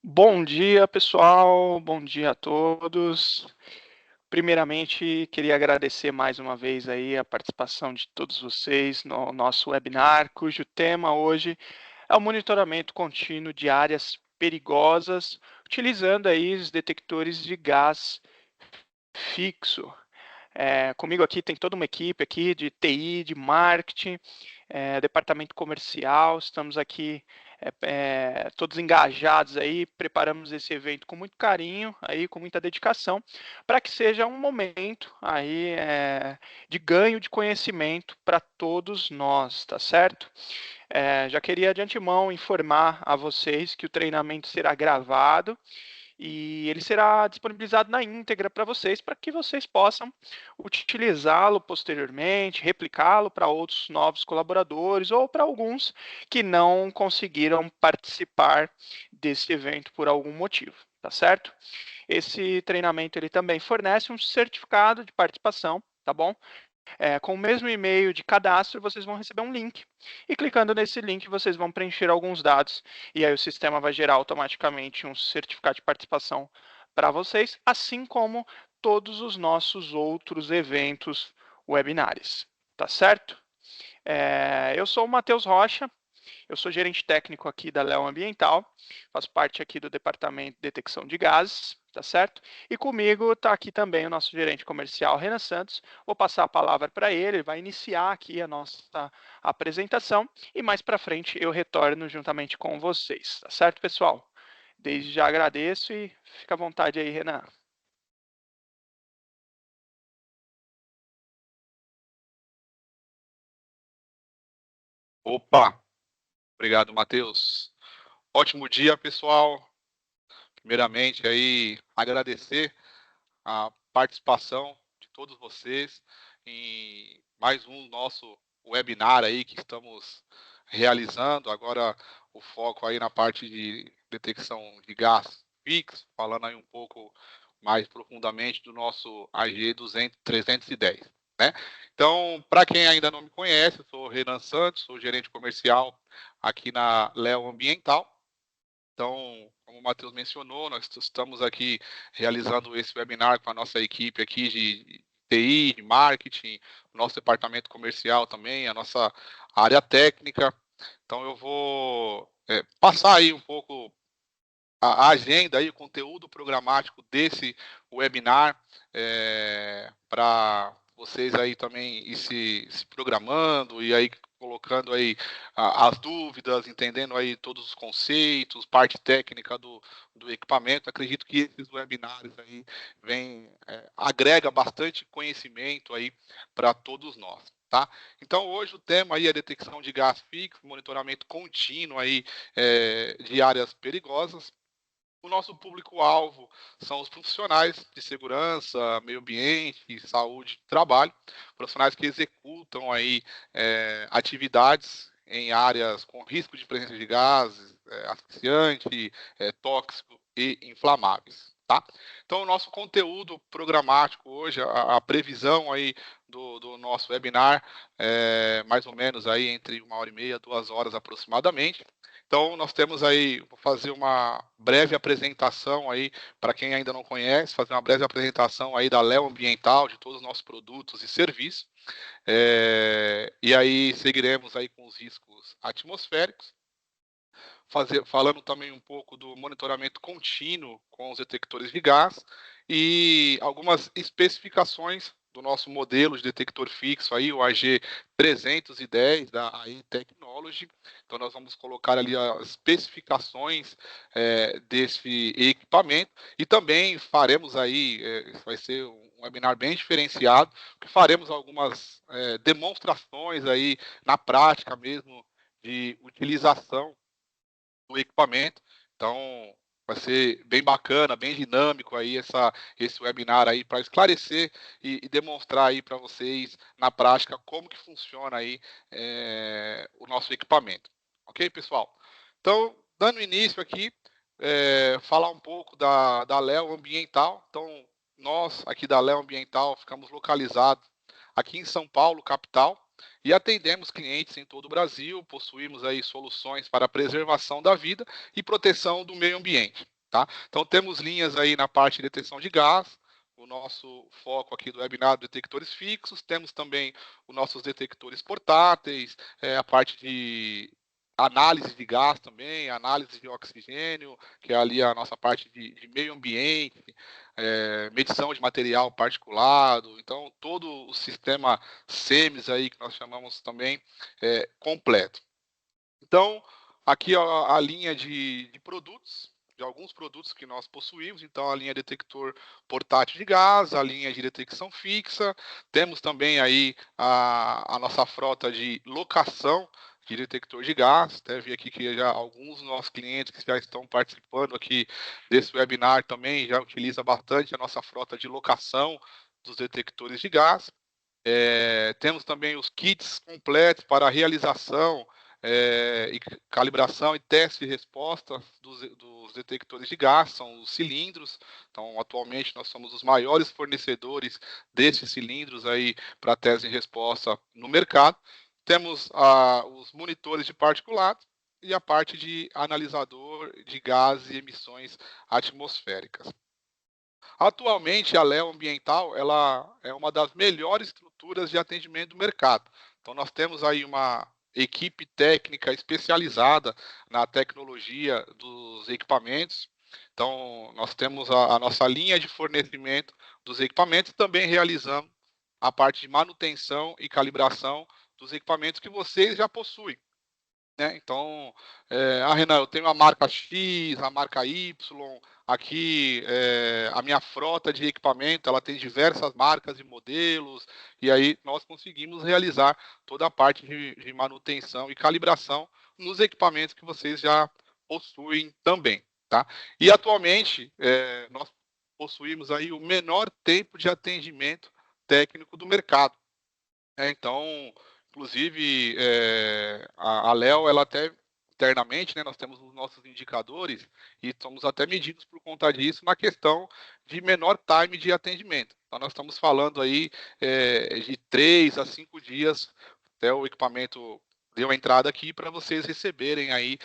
Bom dia, pessoal. Bom dia a todos. Primeiramente, queria agradecer mais uma vez aí a participação de todos vocês no nosso webinar, cujo tema hoje é o monitoramento contínuo de áreas perigosas, utilizando aí os detectores de gás fixo. Comigo aqui tem toda uma equipe aqui de TI, de marketing, departamento comercial. Estamos aqui todos engajados aí, preparamos esse evento com muito carinho, aí com muita dedicação, para que seja um momento aí de ganho de conhecimento para todos nós, tá certo? Já queria de antemão informar a vocês que o treinamento será gravado e ele será disponibilizado na íntegra para vocês, para que vocês possam utilizá-lo posteriormente, replicá-lo para outros novos colaboradores ou para alguns que não conseguiram participar desse evento por algum motivo, tá certo? Esse treinamento ele também fornece um certificado de participação, tá bom? Com o mesmo e-mail de cadastro, vocês vão receber um link. E clicando nesse link, vocês vão preencher alguns dados. E aí o sistema vai gerar automaticamente um certificado de participação para vocês, assim como todos os nossos outros eventos webinários. Tá certo? Eu sou o Matheus Rocha, eu sou gerente técnico aqui da Leo Ambiental, faço parte aqui do departamento de detecção de gases, tá certo? E comigo está aqui também o nosso gerente comercial, Renan Santos. Vou passar a palavra para ele, ele vai iniciar aqui a nossa apresentação e mais para frente eu retorno juntamente com vocês, tá certo, pessoal? Desde já agradeço e fica à vontade aí, Renan. Opa, obrigado, Matheus. Ótimo dia, pessoal. Primeiramente, aí agradecer a participação de todos vocês em mais um nosso webinar aí que estamos realizando. Agora o foco aí na parte de detecção de gás fixo, falando aí um pouco mais profundamente do nosso AG 310, né? Então, para quem ainda não me conhece, eu sou o Renan Santos, sou gerente comercial aqui na Leo Ambiental. Então, como o Matheus mencionou, nós estamos aqui realizando esse webinar com a nossa equipe aqui de TI, de marketing, o nosso departamento comercial também, a nossa área técnica. Então, eu vou passar aí um pouco a agenda e o conteúdo programático desse webinar para vocês aí também ir se programando e aí colocando aí as dúvidas, entendendo aí todos os conceitos, parte técnica do equipamento. Acredito que esses webinários aí agrega bastante conhecimento aí para todos nós. Tá? Então, hoje o tema aí é detecção de gás fixo, monitoramento contínuo aí, de áreas perigosas. O nosso público-alvo são os profissionais de segurança, meio ambiente, saúde, trabalho, profissionais que executam aí atividades em áreas com risco de presença de gases, asfixiante, tóxico e inflamáveis. Tá? Então, o nosso conteúdo programático hoje, a previsão aí do nosso webinar, mais ou menos aí entre 1h30, 2 horas aproximadamente. Então, nós temos aí, vou fazer uma breve apresentação aí, para quem ainda não conhece, fazer uma breve apresentação aí da Leo Ambiental, de todos os nossos produtos e serviços. E aí seguiremos aí com os riscos atmosféricos, falando também um pouco do monitoramento contínuo com os detectores de gás e algumas especificações do nosso modelo de detector fixo aí, o AG 310 da AI Technology. Então nós vamos colocar ali as especificações desse equipamento e também faremos aí, vai ser um webinar bem diferenciado, que faremos algumas demonstrações aí na prática mesmo de utilização do equipamento. Então, vai ser bem bacana, bem dinâmico aí esse webinar aí para esclarecer e demonstrar aí para vocês na prática como que funciona aí o nosso equipamento. Ok, pessoal? Então, dando início aqui, falar um pouco da Leo Ambiental. Então, nós aqui da Leo Ambiental ficamos localizados aqui em São Paulo, capital, e atendemos clientes em todo o Brasil, possuímos aí soluções para a preservação da vida e proteção do meio ambiente. tá? Então, temos linhas aí na parte de detecção de gás, o nosso foco aqui do webinar, detectores fixos, temos também os nossos detectores portáteis, a parte de análise de gás também, análise de oxigênio, que é ali a nossa parte de meio ambiente, medição de material particulado, então todo o sistema SEMES aí, que nós chamamos também, completo. Então, aqui a linha de produtos, de alguns produtos que nós possuímos, então a linha detector portátil de gás, a linha de detecção fixa, temos também aí a nossa frota de locação de detector de gás, até vi aqui que já alguns dos nossos clientes que já estão participando aqui desse webinar também já utiliza bastante a nossa frota de locação dos detectores de gás. Temos também os kits completos para a realização e calibração e teste de resposta dos detectores de gás, são os cilindros. Então, atualmente, nós somos os maiores fornecedores desses cilindros aí para teste de resposta no mercado. Temos os monitores de particulados e a parte de analisador de gases e emissões atmosféricas. Atualmente, a Leo Ambiental ela é uma das melhores estruturas de atendimento do mercado. Então, nós temos aí uma equipe técnica especializada na tecnologia dos equipamentos. Então, nós temos a nossa linha de fornecimento dos equipamentos e também realizamos a parte de manutenção e calibração dos equipamentos que vocês já possuem. Né? Então, Renan, eu tenho a marca X, a marca Y, aqui a minha frota de equipamento, ela tem diversas marcas e modelos, e aí nós conseguimos realizar toda a parte de manutenção e calibração nos equipamentos que vocês já possuem também, tá? E atualmente, nós possuímos aí o menor tempo de atendimento técnico do mercado. Então, inclusive, a Léo, ela até internamente, né, nós temos os nossos indicadores e somos até medidos por conta disso na questão de menor time de atendimento. Então, nós estamos falando aí de 3 a 5 dias até o equipamento deu a entrada aqui para vocês receberem aí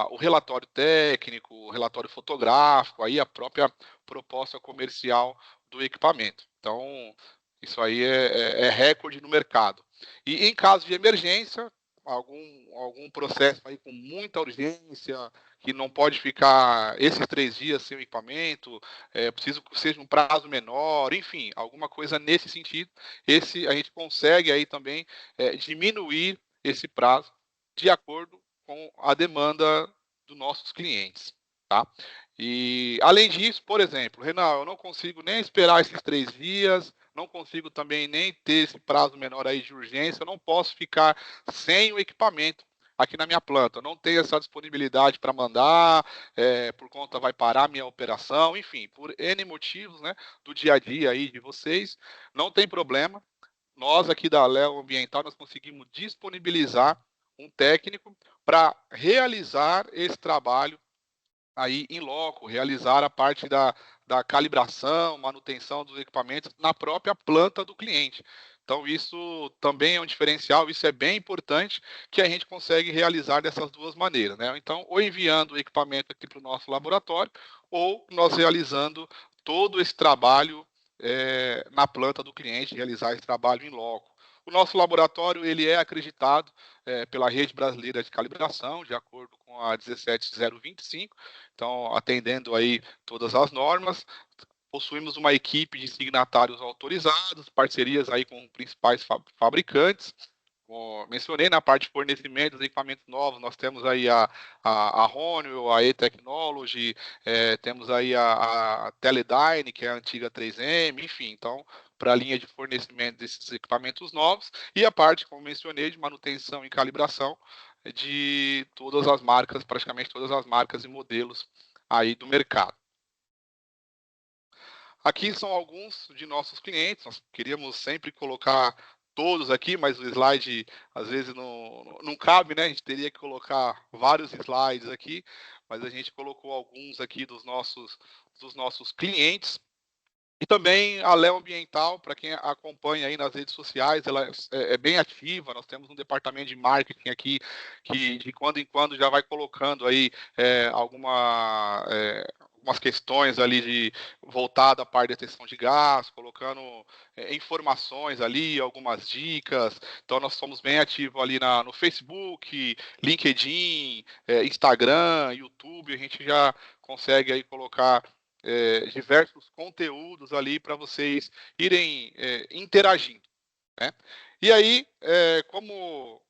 o relatório técnico, o relatório fotográfico, aí a própria proposta comercial do equipamento. Então, isso aí é recorde no mercado. E em caso de emergência, algum processo aí com muita urgência, que não pode ficar esses 3 dias sem o equipamento, preciso que seja um prazo menor, enfim, alguma coisa nesse sentido, a gente consegue aí também diminuir esse prazo de acordo com a demanda dos nossos clientes, tá? E além disso, por exemplo, Renan, eu não consigo nem esperar esses 3 dias, não consigo também nem ter esse prazo menor aí de urgência, eu não posso ficar sem o equipamento aqui na minha planta, eu não tenho essa disponibilidade para mandar, por conta vai parar a minha operação, enfim, por N motivos, né, do dia a dia aí de vocês, não tem problema, nós aqui da Leo Ambiental, nós conseguimos disponibilizar um técnico para realizar esse trabalho aí em loco, realizar a parte da calibração, manutenção dos equipamentos na própria planta do cliente. Então, isso também é um diferencial, isso é bem importante, que a gente consegue realizar dessas duas maneiras, né? Então, ou enviando o equipamento aqui para o nosso laboratório, ou nós realizando todo esse trabalho na planta do cliente, realizar esse trabalho em loco. O nosso laboratório ele é acreditado pela Rede Brasileira de Calibração, de acordo com a 17025, então atendendo aí todas as normas. Possuímos uma equipe de signatários autorizados, parcerias aí com principais fabricantes. Como mencionei na parte de fornecimento dos equipamentos novos, nós temos aí a Honeywell, a E-Technology, temos aí a Teledyne, que é a antiga 3M, enfim, então, para a linha de fornecimento desses equipamentos novos, e a parte, como mencionei, de manutenção e calibração de todas as marcas, praticamente todas as marcas e modelos aí do mercado. Aqui são alguns de nossos clientes, nós queríamos sempre colocar todos aqui, mas o slide às vezes não cabe, né? A gente teria que colocar vários slides aqui, mas a gente colocou alguns aqui dos nossos clientes. E também a Leo Ambiental, para quem acompanha aí nas redes sociais, ela é bem ativa, nós temos um departamento de marketing aqui que de quando em quando já vai colocando aí algumas algumas questões ali voltada à parte de detecção de gás, colocando informações ali, algumas dicas. Então nós somos bem ativos ali no Facebook, LinkedIn, Instagram, YouTube. A gente já consegue aí colocar diversos conteúdos ali para vocês irem interagindo, né? E aí, como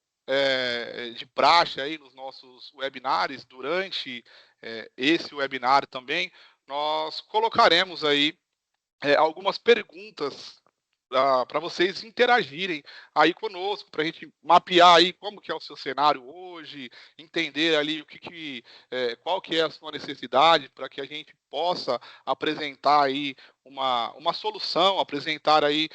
de praxe aí nos nossos webinários, durante esse webinário também, nós colocaremos aí algumas perguntas para vocês interagirem aí conosco, para a gente mapear aí como que é o seu cenário hoje, entender ali qual que é a sua necessidade, para que a gente possa apresentar aí uma solução, apresentar aí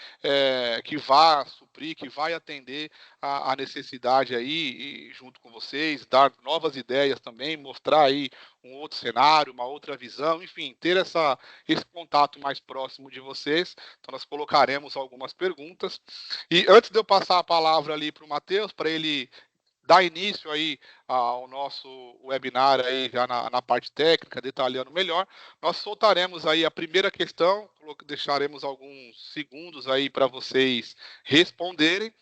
que vá suprir, que vai atender a necessidade aí, e junto com vocês, dar novas ideias também, mostrar aí um outro cenário, uma outra visão, enfim, ter esse contato mais próximo de vocês. Então, nós colocaremos algumas perguntas. E antes de eu passar a palavra ali para o Matheus, para ele dar início aí ao nosso webinar aí já na parte técnica, detalhando melhor, nós soltaremos aí a primeira questão, deixaremos alguns segundos aí para vocês responderem.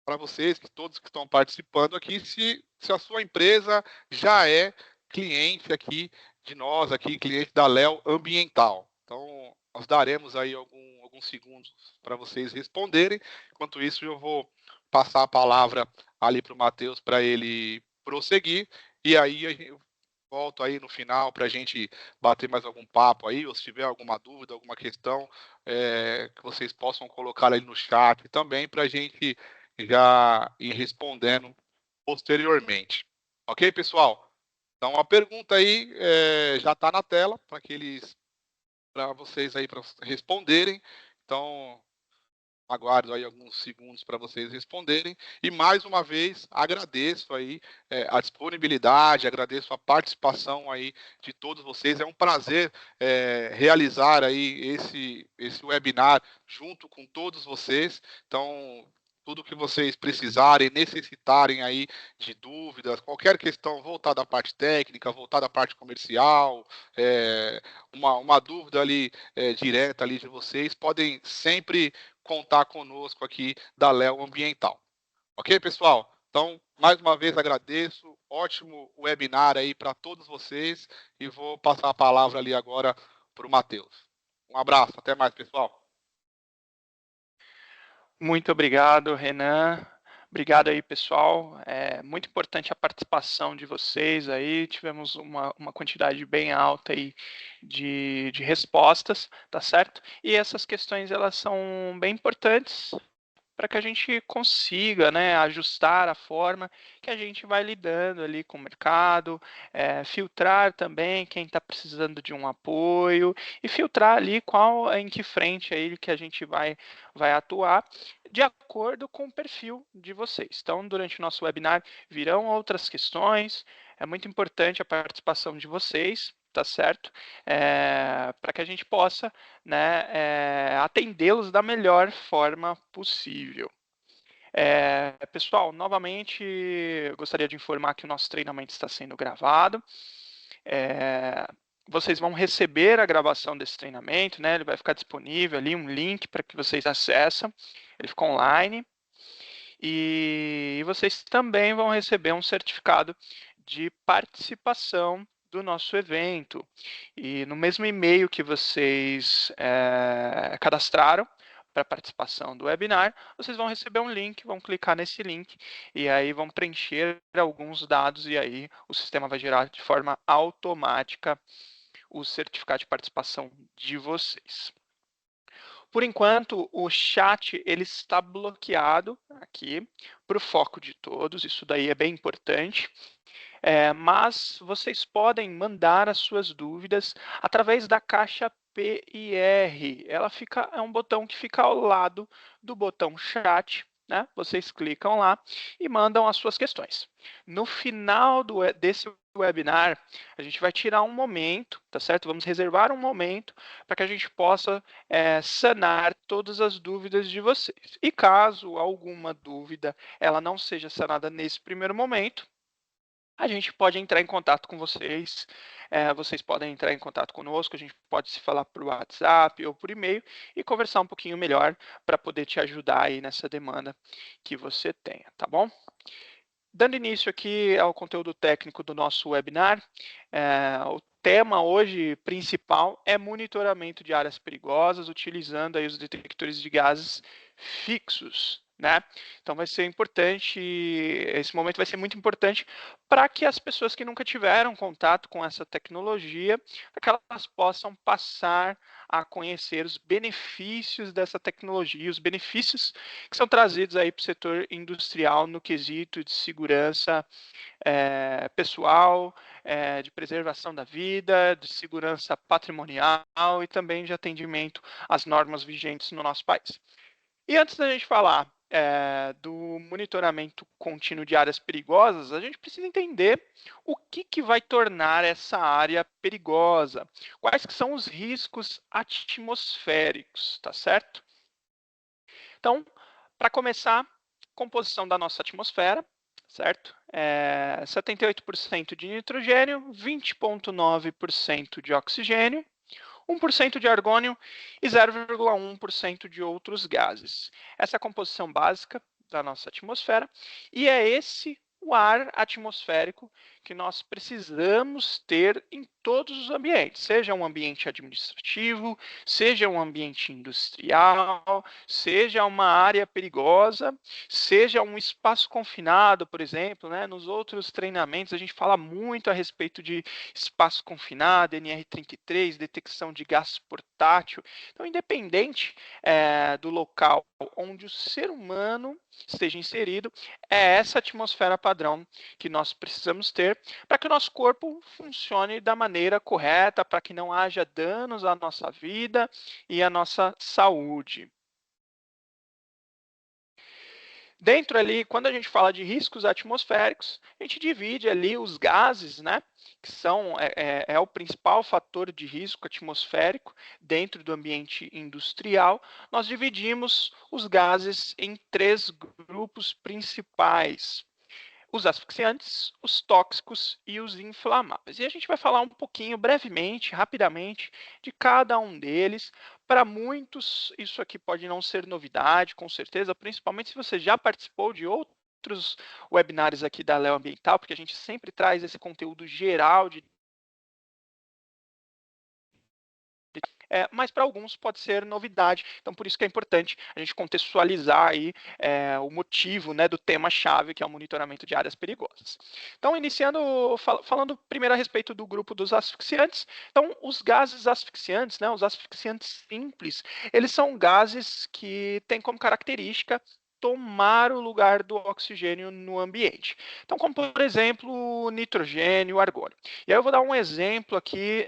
Para vocês, todos que estão participando aqui, se a sua empresa já é cliente aqui de nós, aqui, cliente da Léo Ambiental. Então, nós daremos aí alguns segundos para vocês responderem. Enquanto isso, eu vou passar a palavra ali para o Matheus para ele prosseguir. E aí eu volto aí no final para a gente bater mais algum papo aí, ou se tiver alguma dúvida, alguma questão, que vocês possam colocar aí no chat também para a gente já ir respondendo posteriormente. Ok, pessoal? Então, a pergunta aí já está na tela para vocês aí para responderem. Então, aguardo aí alguns segundos para vocês responderem. E mais uma vez agradeço aí a disponibilidade, agradeço a participação aí de todos vocês. É um prazer realizar aí esse webinar junto com todos vocês. Então, tudo que vocês precisarem, necessitarem aí de dúvidas, qualquer questão voltada à parte técnica, voltada à parte comercial, uma dúvida ali direta ali de vocês, podem sempre contar conosco aqui da Léo Ambiental. Ok, pessoal? Então, mais uma vez agradeço, ótimo webinar aí para todos vocês e vou passar a palavra ali agora para o Matheus. Um abraço, até mais, pessoal. Muito obrigado, Renan. Obrigado aí, pessoal. É muito importante a participação de vocês aí. Tivemos uma quantidade bem alta aí de respostas, tá certo? E essas questões, elas são bem importantes para que a gente consiga, né, ajustar a forma que a gente vai lidando ali com o mercado, filtrar também quem está precisando de um apoio e filtrar ali em que frente aí que a gente vai atuar de acordo com o perfil de vocês. Então, durante o nosso webinar virão outras questões. É muito importante a participação de vocês, tá certo? Para que a gente possa, né, atendê-los da melhor forma possível. Pessoal, novamente, eu gostaria de informar que o nosso treinamento está sendo gravado. Vocês vão receber a gravação desse treinamento, né? Ele vai ficar disponível ali, um link para que vocês acessem. Ele fica online. E vocês também vão receber um certificado de participação do nosso evento. E no mesmo e-mail que vocês cadastraram para participação do webinar, vocês vão receber um link, vão clicar nesse link e aí vão preencher alguns dados e aí o sistema vai gerar de forma automática o certificado de participação de vocês. Por enquanto, o chat ele está bloqueado aqui para o foco de todos, isso daí é bem importante. Mas vocês podem mandar as suas dúvidas através da caixa PIR. É um botão que fica ao lado do botão chat, né? Vocês clicam lá e mandam as suas questões. No final desse webinar, a gente vai tirar um momento, tá certo? Vamos reservar um momento para que a gente possa sanar todas as dúvidas de vocês. E caso alguma dúvida ela não seja sanada nesse primeiro momento, a gente pode entrar em contato com vocês, vocês podem entrar em contato conosco, a gente pode se falar por WhatsApp ou por e-mail e conversar um pouquinho melhor para poder te ajudar aí nessa demanda que você tenha, tá bom? Dando início aqui ao conteúdo técnico do nosso webinar, o tema hoje principal é monitoramento de áreas perigosas, utilizando aí os detectores de gases fixos, né? Então vai ser importante, esse momento vai ser muito importante para que as pessoas que nunca tiveram contato com essa tecnologia, para que elas possam passar a conhecer os benefícios dessa tecnologia, os benefícios que são trazidos aí para o setor industrial no quesito de segurança pessoal, de preservação da vida, de segurança patrimonial e também de atendimento às normas vigentes no nosso país. E antes da gente falar do monitoramento contínuo de áreas perigosas, a gente precisa entender o que vai tornar essa área perigosa, quais que são os riscos atmosféricos, tá certo? Então, para começar, composição da nossa atmosfera, certo? 78% de nitrogênio, 20,9% de oxigênio, 1% de argônio e 0,1% de outros gases. Essa é a composição básica da nossa atmosfera e é esse o ar atmosférico que nós precisamos ter em todos os ambientes, seja um ambiente administrativo, seja um ambiente industrial, seja uma área perigosa, seja um espaço confinado, por exemplo, né? Nos outros treinamentos a gente fala muito a respeito de espaço confinado, NR33, detecção de gás portátil. Então, independente do local onde o ser humano esteja inserido, é essa atmosfera padrão que nós precisamos ter para que o nosso corpo funcione da maneira correta, para que não haja danos à nossa vida e à nossa saúde. Dentro ali, quando a gente fala de riscos atmosféricos, a gente divide ali os gases, né, que são o principal fator de risco atmosférico dentro do ambiente industrial. Nós dividimos os gases em 3 grupos principais: os asfixiantes, os tóxicos e os inflamáveis. E a gente vai falar um pouquinho, brevemente, rapidamente, de cada um deles. Para muitos, isso aqui pode não ser novidade, com certeza, principalmente se você já participou de outros webinars aqui da Leo Ambiental, porque a gente sempre traz esse conteúdo geral de mas para alguns pode ser novidade. Então, por isso que é importante a gente contextualizar aí o motivo, né, do tema-chave, que é o monitoramento de áreas perigosas. Então, iniciando, falando primeiro a respeito do grupo dos asfixiantes. Então, os gases asfixiantes, né, os asfixiantes simples, eles são gases que têm como característica tomar o lugar do oxigênio no ambiente. Então, como por exemplo, o nitrogênio, o argônio. E aí eu vou dar um exemplo aqui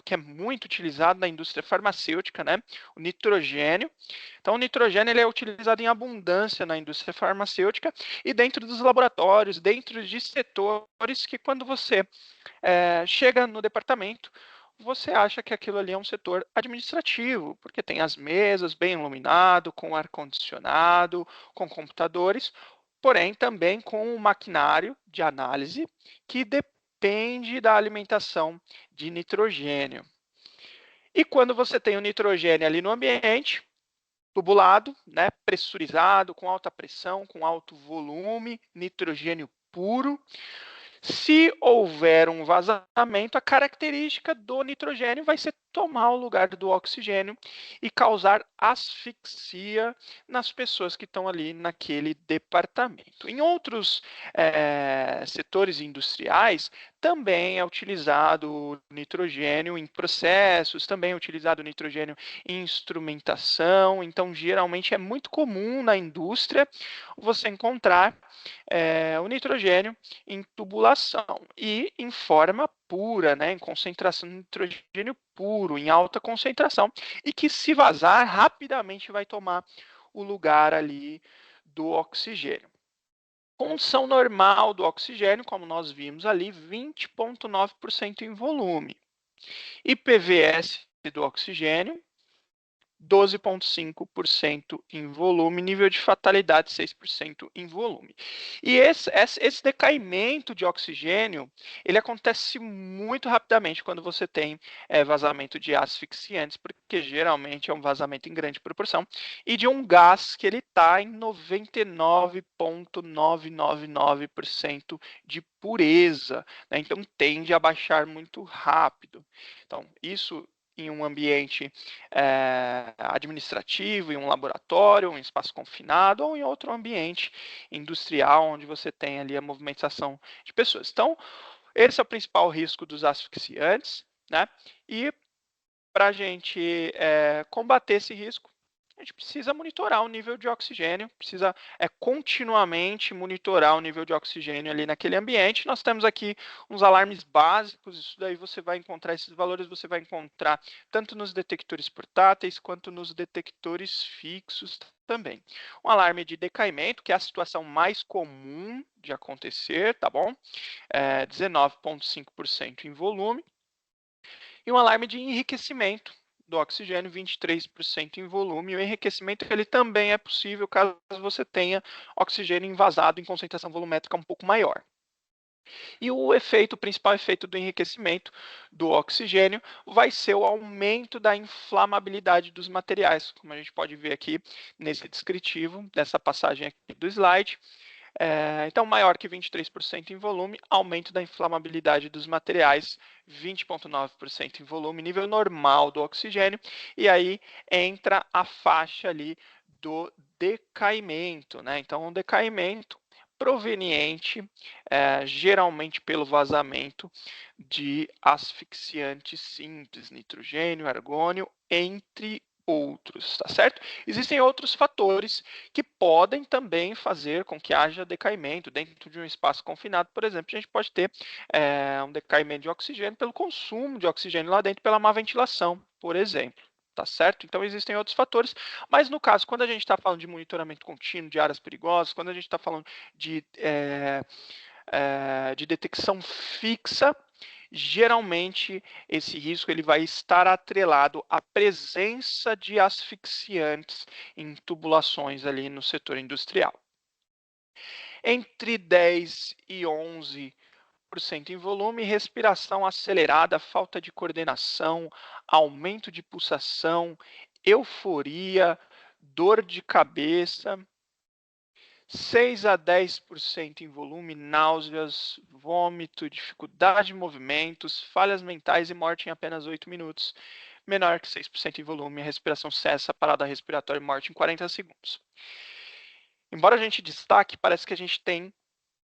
que é muito utilizado na indústria farmacêutica, né? O nitrogênio. Então, o nitrogênio ele é utilizado em abundância na indústria farmacêutica e dentro dos laboratórios, dentro de setores que quando você chega no departamento, você acha que aquilo ali é um setor administrativo, porque tem as mesas bem iluminado, com ar-condicionado, com computadores, porém também com um maquinário de análise que depende da alimentação de nitrogênio. E quando você tem o nitrogênio ali no ambiente, tubulado, né, pressurizado, com alta pressão, com alto volume, nitrogênio puro, se houver um vazamento, a característica do nitrogênio vai ser tomar o lugar do oxigênio e causar asfixia nas pessoas que estão ali naquele departamento. Em outros setores industriais, também é utilizado o nitrogênio em processos, também é utilizado o nitrogênio em instrumentação. Então, geralmente é muito comum na indústria você encontrar o nitrogênio em tubulação e em forma pura, né, em concentração de nitrogênio puro, em alta concentração, e que se vazar rapidamente vai tomar o lugar ali do oxigênio. Condição normal do oxigênio, como nós vimos ali, 20,9% em volume. IPVS do oxigênio, 12,5% em volume, nível de fatalidade 6% em volume. E esse decaimento de oxigênio, ele acontece muito rapidamente quando você tem vazamento de asfixiantes, porque geralmente é um vazamento em grande proporção, e de um gás que ele está em 99,999% de pureza, né? Então tende a baixar muito rápido. Então, isso em um ambiente administrativo, em um laboratório, em um espaço confinado ou em outro ambiente industrial onde você tem ali a movimentação de pessoas. Então, esse é o principal risco dos asfixiantes, né? E para a gente combater esse risco, a gente precisa monitorar o nível de oxigênio, precisa continuamente monitorar o nível de oxigênio ali naquele ambiente. Nós temos aqui uns alarmes básicos, isso daí você vai encontrar, esses valores você vai encontrar tanto nos detectores portáteis quanto nos detectores fixos também. Um alarme de decaimento, que é a situação mais comum de acontecer, tá bom? 19,5% em volume. E um alarme de enriquecimento do oxigênio, 23% em volume. E o enriquecimento ele também é possível caso você tenha oxigênio envasado em concentração volumétrica um pouco maior. E o principal efeito do enriquecimento do oxigênio vai ser o aumento da inflamabilidade dos materiais, como a gente pode ver aqui nesse descritivo, dessa passagem aqui do slide. Então, maior que 23% em volume, aumento da inflamabilidade dos materiais, 20,9% em volume, nível normal do oxigênio, e aí entra a faixa ali do decaimento, né? Então, um decaimento proveniente, geralmente pelo vazamento de asfixiantes simples, nitrogênio, argônio, entre outros, tá certo? Existem outros fatores que podem também fazer com que haja decaimento dentro de um espaço confinado. Por exemplo, a gente pode ter um decaimento de oxigênio pelo consumo de oxigênio lá dentro, pela má ventilação, por exemplo. Tá certo? Então, existem outros fatores, mas no caso, quando a gente está falando de monitoramento contínuo de áreas perigosas, quando a gente está falando de detecção fixa, geralmente esse risco ele vai estar atrelado à presença de asfixiantes em tubulações ali no setor industrial. Entre 10 e 11% em volume, respiração acelerada, falta de coordenação, aumento de pulsação, euforia, dor de cabeça. 6 a 10% em volume, náuseas, vômito, dificuldade de movimentos, falhas mentais e morte em apenas 8 minutos. Menor que 6% em volume, a respiração cessa, parada respiratória e morte em 40 segundos. Embora a gente destaque, parece que a gente tem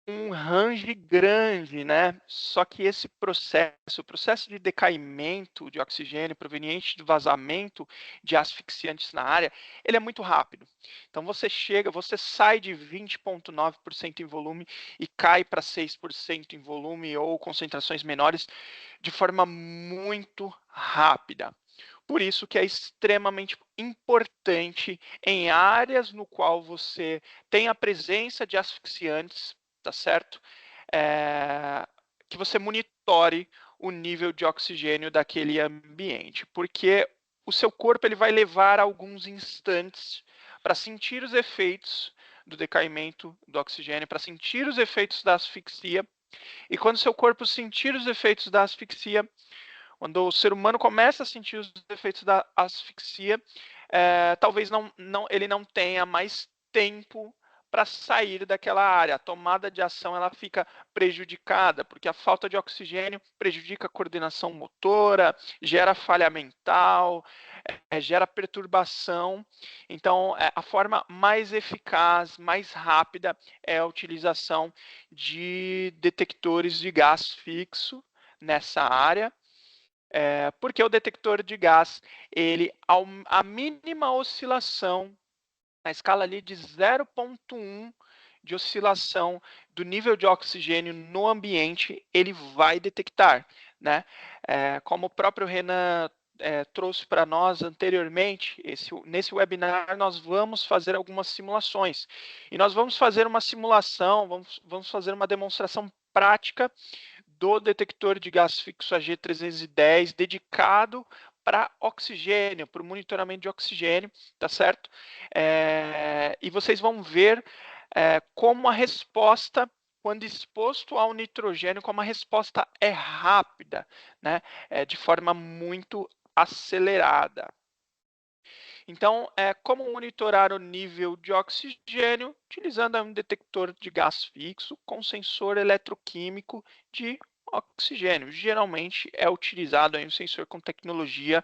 um range grande, né? Só que o processo de decaimento de oxigênio proveniente do vazamento de asfixiantes na área, ele é muito rápido. Então você sai de 20,9% em volume e cai para 6% em volume ou concentrações menores de forma muito rápida. Por isso que é extremamente importante em áreas no qual você tem a presença de asfixiantes, tá certo? Que você monitore o nível de oxigênio daquele ambiente, porque o seu corpo ele vai levar alguns instantes para sentir os efeitos do decaimento do oxigênio, para sentir os efeitos da asfixia, e quando seu corpo sentir os efeitos da asfixia, quando o ser humano começa a sentir os efeitos da asfixia, talvez ele não tenha mais tempo para sair daquela área. A tomada de ação ela fica prejudicada, porque a falta de oxigênio prejudica a coordenação motora, gera falha mental, gera perturbação. Então, a forma mais eficaz, mais rápida, é a utilização de detectores de gás fixo nessa área. Porque o detector de gás, a mínima oscilação, na escala ali de 0,1 de oscilação do nível de oxigênio no ambiente, ele vai detectar, né? Como o próprio Renan trouxe para nós anteriormente, nesse webinar nós vamos fazer algumas simulações. E nós vamos fazer uma simulação, vamos fazer uma demonstração prática do detector de gás fixo AG310 dedicado para oxigênio, para o monitoramento de oxigênio, tá certo? E vocês vão ver como a resposta, quando exposto ao nitrogênio, como a resposta é rápida, né? De forma muito acelerada. Então, como monitorar o nível de oxigênio utilizando um detector de gás fixo com sensor eletroquímico de oxigênio. Geralmente é utilizado aí um sensor com tecnologia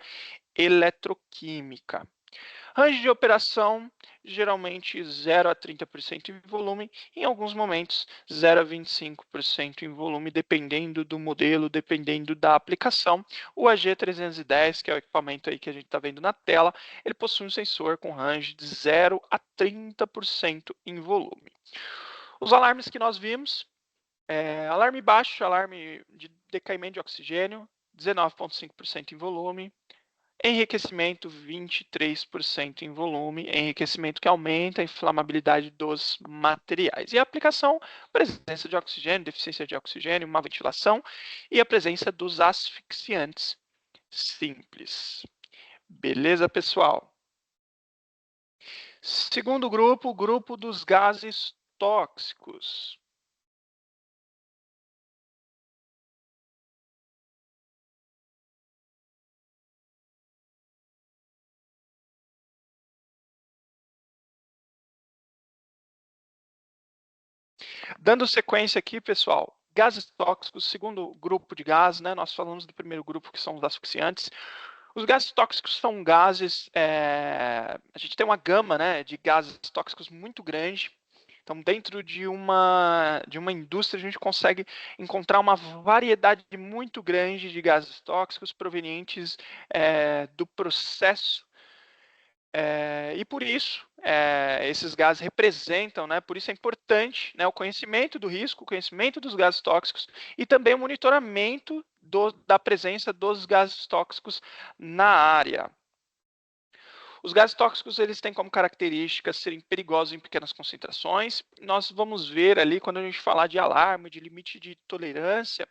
eletroquímica. Range de operação, geralmente 0 a 30% em volume, em alguns momentos 0 a 25% em volume, dependendo do modelo, dependendo da aplicação. O AG310, que é o equipamento aí que a gente está vendo na tela, ele possui um sensor com range de 0 a 30% em volume. Os alarmes que nós vimos, alarme baixo, alarme de decaimento de oxigênio, 19,5% em volume. Enriquecimento, 23% em volume, enriquecimento que aumenta a inflamabilidade dos materiais. E a aplicação, presença de oxigênio, deficiência de oxigênio, má ventilação e a presença dos asfixiantes simples. Beleza, pessoal? Segundo grupo, o grupo dos gases tóxicos. Dando sequência aqui, pessoal, gases tóxicos, segundo grupo de gases, né? Nós falamos do primeiro grupo, que são os asfixiantes. Os gases tóxicos são gases, a gente tem uma gama, né, de gases tóxicos muito grande. Então, dentro de uma indústria, a gente consegue encontrar uma variedade muito grande de gases tóxicos provenientes do processo. E por isso, esses gases representam, né, por isso é importante, né, o conhecimento do risco, o conhecimento dos gases tóxicos e também o monitoramento da presença dos gases tóxicos na área. Os gases tóxicos, eles têm como característica serem perigosos em pequenas concentrações. Nós vamos ver ali, quando a gente falar de alarme, de limite de tolerância,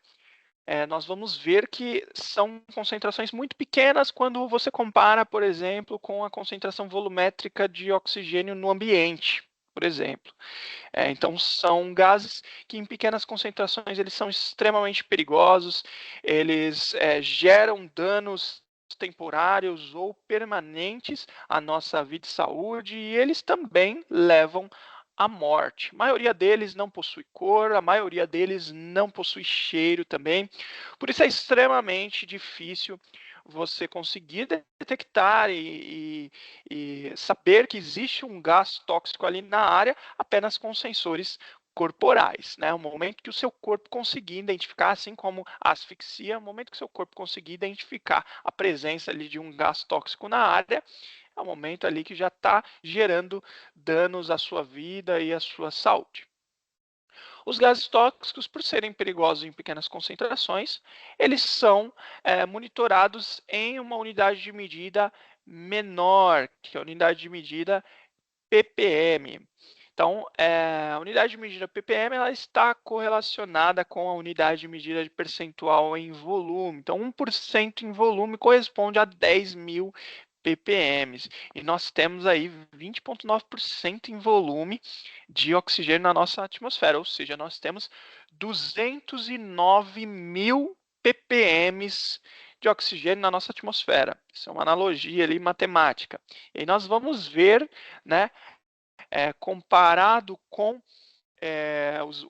nós vamos ver que são concentrações muito pequenas quando você compara, por exemplo, com a concentração volumétrica de oxigênio no ambiente, por exemplo. Então, são gases que em pequenas concentrações eles são extremamente perigosos, eles geram danos temporários ou permanentes à nossa vida e saúde, e eles também levam a morte. A maioria deles não possui cor, a maioria deles não possui cheiro também. Por isso é extremamente difícil você conseguir detectar e saber que existe um gás tóxico ali na área apenas com sensores corporais, né? O momento que o seu corpo conseguir identificar, assim como a asfixia, o momento que o seu corpo conseguir identificar a presença ali de um gás tóxico na área, é o momento ali que já está gerando danos à sua vida e à sua saúde. Os gases tóxicos, por serem perigosos em pequenas concentrações, eles são monitorados em uma unidade de medida menor, que é a unidade de medida ppm. Então, a unidade de medida ppm ela está correlacionada com a unidade de medida de percentual em volume. Então, 1% em volume corresponde a 10.000 ppm. E nós temos aí 20,9% em volume de oxigênio na nossa atmosfera, ou seja, nós temos 209.000 ppm de oxigênio na nossa atmosfera. Isso é uma analogia ali matemática. E aí nós vamos ver, né, comparado com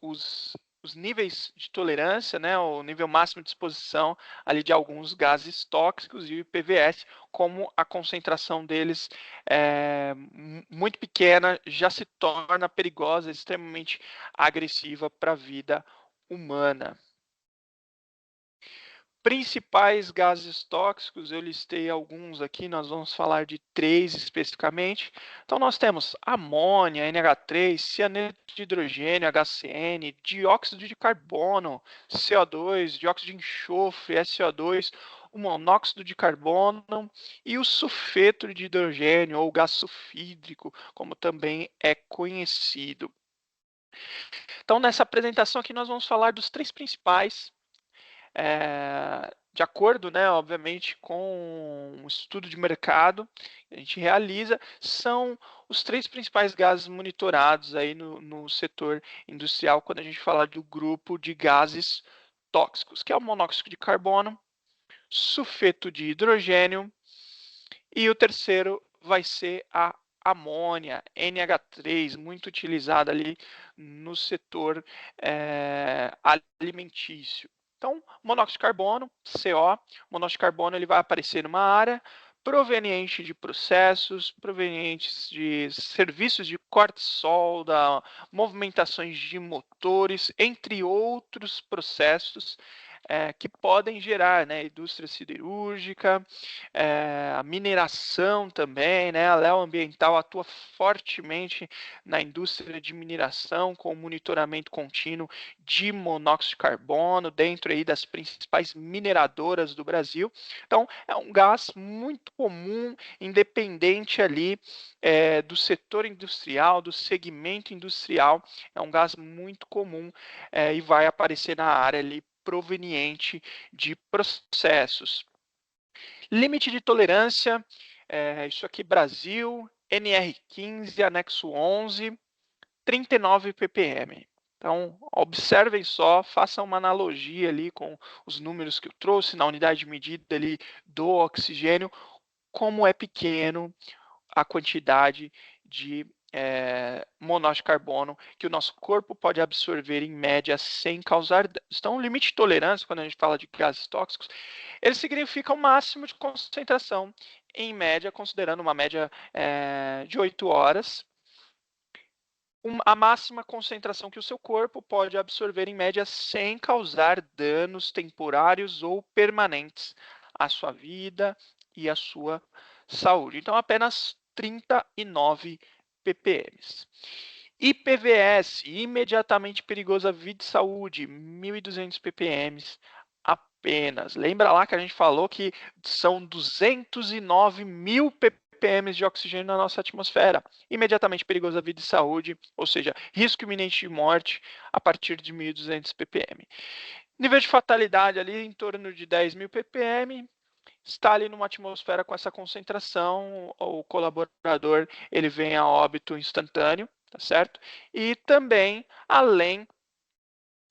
os níveis de tolerância, né, o nível máximo de exposição ali de alguns gases tóxicos e o IPVS, como a concentração deles muito pequena já se torna perigosa, extremamente agressiva para a vida humana. Principais gases tóxicos, eu listei alguns aqui, nós vamos falar de 3 especificamente. Então, nós temos amônia, NH3, cianeto de hidrogênio, HCN, dióxido de carbono, CO2, dióxido de enxofre, SO2, o monóxido de carbono e o sulfeto de hidrogênio, ou gás sulfídrico, como também é conhecido. Então, nessa apresentação aqui, nós vamos falar dos 3 principais de acordo, né, obviamente, com um estudo de mercado que a gente realiza, são os 3 principais gases monitorados aí no setor industrial quando a gente fala do grupo de gases tóxicos, que é o monóxido de carbono, sulfeto de hidrogênio e o terceiro vai ser a amônia, NH3, muito utilizada ali no setor alimentício. Então, monóxido de carbono, CO, monóxido de carbono ele vai aparecer numa área proveniente de processos, provenientes de serviços de corte solda, movimentações de motores, entre outros processos que podem gerar, né, indústria siderúrgica, a mineração também, né, a Leo Ambiental atua fortemente na indústria de mineração com monitoramento contínuo de monóxido de carbono dentro aí das principais mineradoras do Brasil. Então, é um gás muito comum, independente ali do setor industrial, do segmento industrial, é um gás muito comum e vai aparecer na área ali proveniente de processos. Limite de tolerância, isso aqui Brasil, NR15, anexo 11, 39 ppm. Então, observem só, façam uma analogia ali com os números que eu trouxe na unidade de medida ali do oxigênio, como é pequeno a quantidade de monóxido de carbono que o nosso corpo pode absorver em média sem causar danos. Então, o limite de tolerância, quando a gente fala de gases tóxicos, ele significa o máximo de concentração, em média, considerando uma média de 8 horas, a máxima concentração que o seu corpo pode absorver em média sem causar danos temporários ou permanentes à sua vida e à sua saúde. Então, apenas 39 ppm. IPVS, imediatamente perigoso à vida e saúde, 1.200 ppm apenas. Lembra lá que a gente falou que são 209 mil ppm de oxigênio na nossa atmosfera. Imediatamente perigoso à vida e saúde, ou seja, risco iminente de morte a partir de 1.200 ppm. Nível de fatalidade ali em torno de 10 mil ppm. Está ali numa atmosfera com essa concentração, o colaborador ele vem a óbito instantâneo, tá certo? E também, além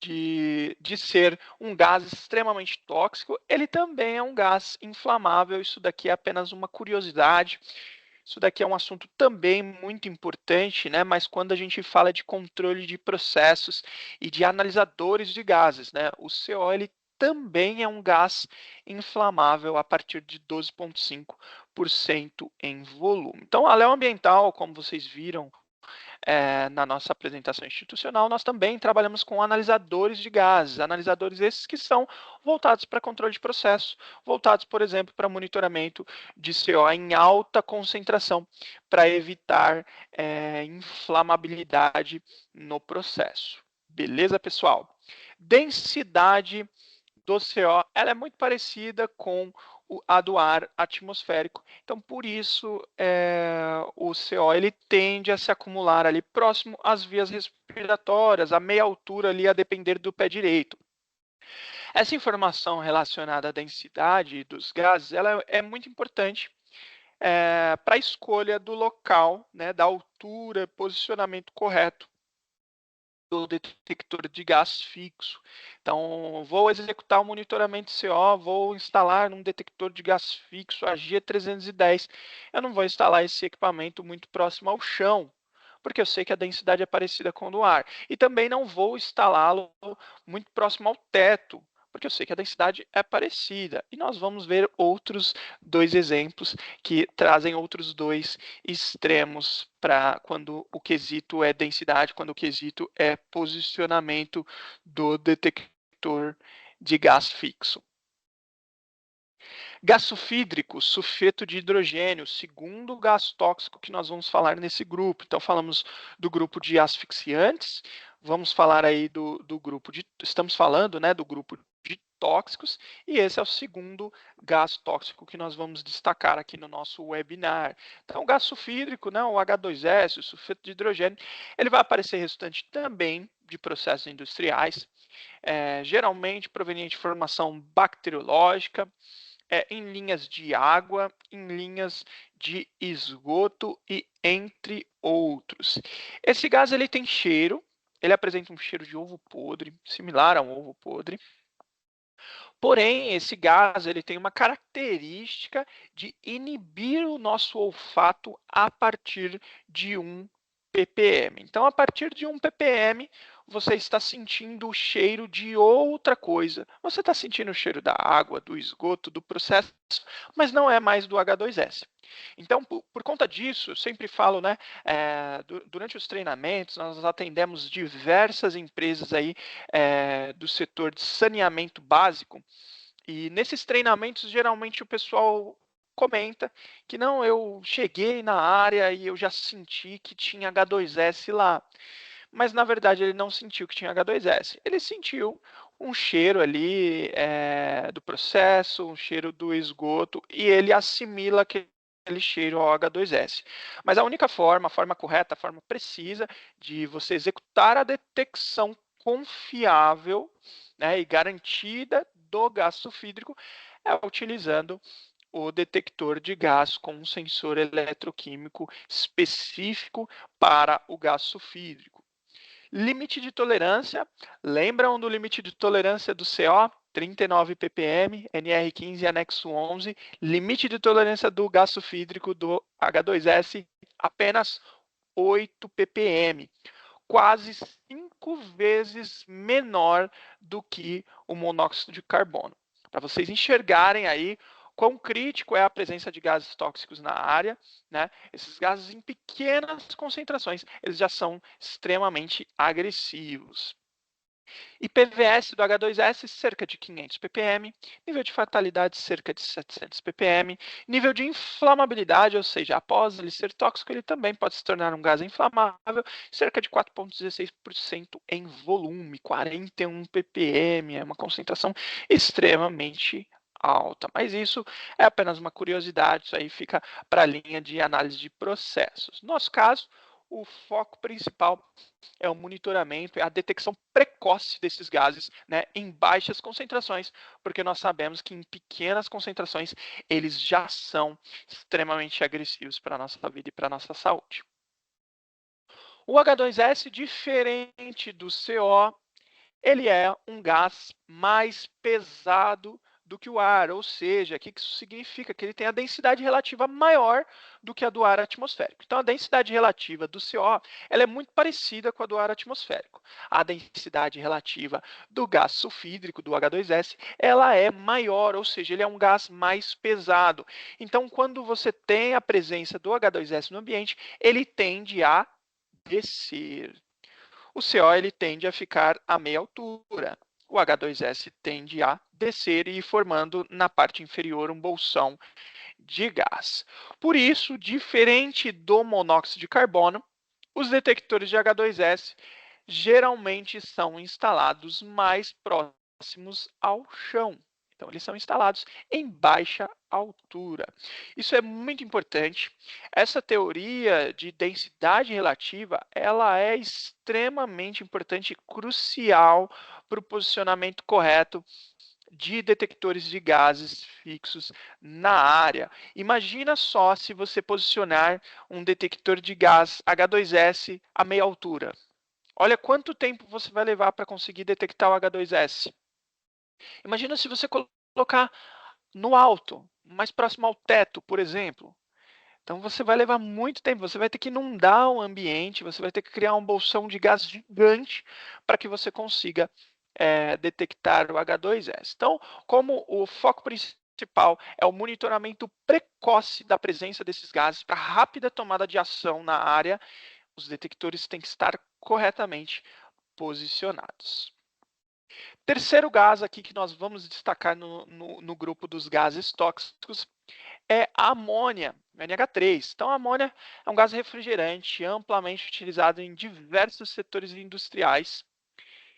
de ser um gás extremamente tóxico, ele também é um gás inflamável. Isso daqui é apenas uma curiosidade. Isso daqui é um assunto também muito importante, né? Mas quando a gente fala de controle de processos e de analisadores de gases, né? O CO ele também é um gás inflamável a partir de 12,5% em volume. Então, a Lei Ambiental, como vocês viram na nossa apresentação institucional, nós também trabalhamos com analisadores de gases, analisadores esses que são voltados para controle de processo, voltados, por exemplo, para monitoramento de CO em alta concentração, para evitar inflamabilidade no processo. Beleza, pessoal? Densidade do CO, ela é muito parecida com a do ar atmosférico. Então, por isso, o CO ele tende a se acumular ali próximo às vias respiratórias, a meia altura ali, a depender do pé direito. Essa informação relacionada à densidade dos gases, ela é muito importante para a escolha do local, né, da altura, posicionamento correto do detector de gás fixo. Então, vou executar o monitoramento CO, vou instalar um detector de gás fixo, a G310. Eu não vou instalar esse equipamento muito próximo ao chão, porque eu sei que a densidade é parecida com a do ar. E também não vou instalá-lo muito próximo ao teto, porque eu sei que a densidade é parecida. E nós vamos ver outros dois exemplos que trazem outros dois extremos para quando o quesito é densidade, quando o quesito é posicionamento do detector de gás fixo. Gás sulfídrico, sulfeto de hidrogênio, segundo gás tóxico que nós vamos falar nesse grupo. Então, falamos do grupo de asfixiantes, vamos falar aí do grupo de... Estamos falando, né, do grupo de tóxicos, e esse é o segundo gás tóxico que nós vamos destacar aqui no nosso webinar. Então, o gás sulfídrico, né, o H2S, o sulfeto de hidrogênio, ele vai aparecer resultante também de processos industriais, geralmente proveniente de formação bacteriológica, em linhas de água, em linhas de esgoto e entre outros. Esse gás ele tem cheiro, ele apresenta um cheiro de ovo podre, similar a um ovo podre. Porém, esse gás ele tem uma característica de inibir o nosso olfato a partir de 1 ppm. Então, a partir de 1 ppm, você está sentindo o cheiro de outra coisa. Você está sentindo o cheiro da água, do esgoto, do processo, mas não é mais do H2S. Então, por conta disso, eu sempre falo, né, durante os treinamentos, nós atendemos diversas empresas aí do setor de saneamento básico, e nesses treinamentos, geralmente o pessoal comenta que não, eu cheguei na área e eu já senti que tinha H2S lá. Mas na verdade ele não sentiu que tinha H2S. Ele sentiu um cheiro ali do processo, um cheiro do esgoto, e ele assimila aquele cheiro ao H2S. Mas a única forma, a forma correta, a forma precisa de você executar a detecção confiável, né, e garantida do gás sulfídrico é utilizando o detector de gás com um sensor eletroquímico específico para o gás sulfídrico. Limite de tolerância, lembram do limite de tolerância do CO? 39 ppm, NR15 anexo 11, limite de tolerância do gás sulfídrico do H2S, apenas 8 ppm, quase 5 vezes menor do que o monóxido de carbono. Para vocês enxergarem aí quão crítico é a presença de gases tóxicos na área, né? Esses gases em pequenas concentrações, eles já são extremamente agressivos. IPVS do H2S, cerca de 500 ppm, nível de fatalidade, cerca de 700 ppm, nível de inflamabilidade, ou seja, após ele ser tóxico, ele também pode se tornar um gás inflamável, cerca de 4,16% em volume, 41 ppm, é uma concentração extremamente alta, mas isso é apenas uma curiosidade, isso aí fica para a linha de análise de processos. No nosso caso, o foco principal é o monitoramento, é a detecção precoce desses gases, né, em baixas concentrações, porque nós sabemos que em pequenas concentrações eles já são extremamente agressivos para a nossa vida e para a nossa saúde. O H2S, diferente do CO, ele é um gás mais pesado do que o ar, ou seja, o que isso significa? Que ele tem a densidade relativa maior do que a do ar atmosférico. Então, a densidade relativa do CO ela é muito parecida com a do ar atmosférico. A densidade relativa do gás sulfídrico, do H2S, ela é maior, ou seja, ele é um gás mais pesado. Então, quando você tem a presença do H2S no ambiente, ele tende a descer. O CO ele tende a ficar a meia altura. O H2S tende a descer e ir formando na parte inferior um bolsão de gás. Por isso, diferente do monóxido de carbono, os detectores de H2S geralmente são instalados mais próximos ao chão. Então, eles são instalados em baixa altura. Isso é muito importante. Essa teoria de densidade relativa, ela é extremamente importante e crucial para o posicionamento correto de detectores de gases fixos na área. Imagina só se você posicionar um detector de gás H2S a meia altura. Olha quanto tempo você vai levar para conseguir detectar o H2S. Imagina se você colocar no alto, mais próximo ao teto, por exemplo. Então você vai levar muito tempo, você vai ter que inundar o ambiente, você vai ter que criar um bolsão de gás gigante para que você consiga detectar o H2S. Então, como o foco principal é o monitoramento precoce da presença desses gases para rápida tomada de ação na área, os detectores têm que estar corretamente posicionados. Terceiro gás aqui que nós vamos destacar no grupo dos gases tóxicos é a amônia, NH3. Então, a amônia é um gás refrigerante amplamente utilizado em diversos setores industriais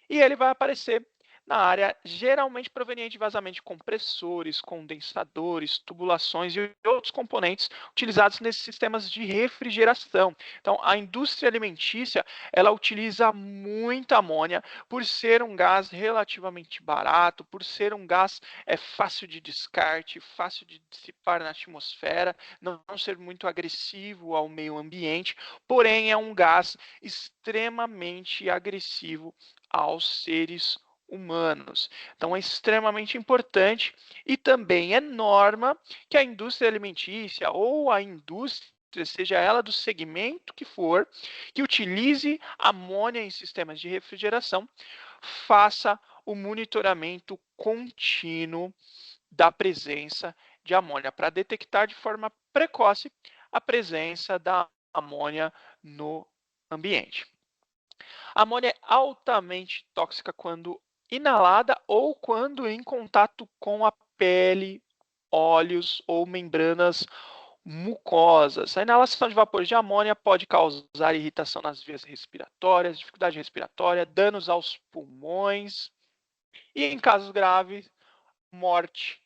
e ele vai aparecer na área geralmente proveniente de vazamento de compressores, condensadores, tubulações e outros componentes utilizados nesses sistemas de refrigeração. Então, a indústria alimentícia, ela utiliza muita amônia por ser um gás relativamente barato, por ser um gás fácil de descarte, fácil de dissipar na atmosfera, não ser muito agressivo ao meio ambiente, porém é um gás extremamente agressivo aos seres humanos. Então é extremamente importante e também é norma que a indústria alimentícia ou a indústria, seja ela do segmento que for, que utilize amônia em sistemas de refrigeração, faça o monitoramento contínuo da presença de amônia para detectar de forma precoce a presença da amônia no ambiente. A amônia é altamente tóxica quando inalada ou quando em contato com a pele, óleos ou membranas mucosas. A inalação de vapores de amônia pode causar irritação nas vias respiratórias, dificuldade respiratória, danos aos pulmões e, em casos graves, morte.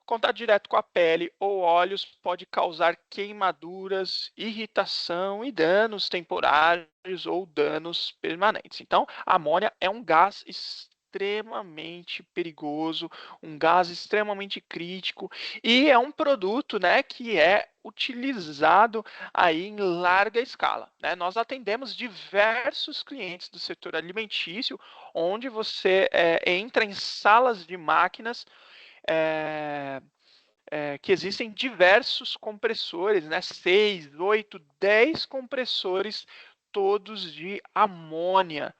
Contato direto com a pele ou olhos pode causar queimaduras, irritação e danos temporários ou danos permanentes. Então, a amônia é um gás extremamente perigoso, um gás extremamente crítico e é um produto, né, que é utilizado aí em larga escala, né? Nós atendemos diversos clientes do setor alimentício, onde você entra em salas de máquinas que existem diversos compressores, né? 6, 8, 10 compressores, todos de amônia,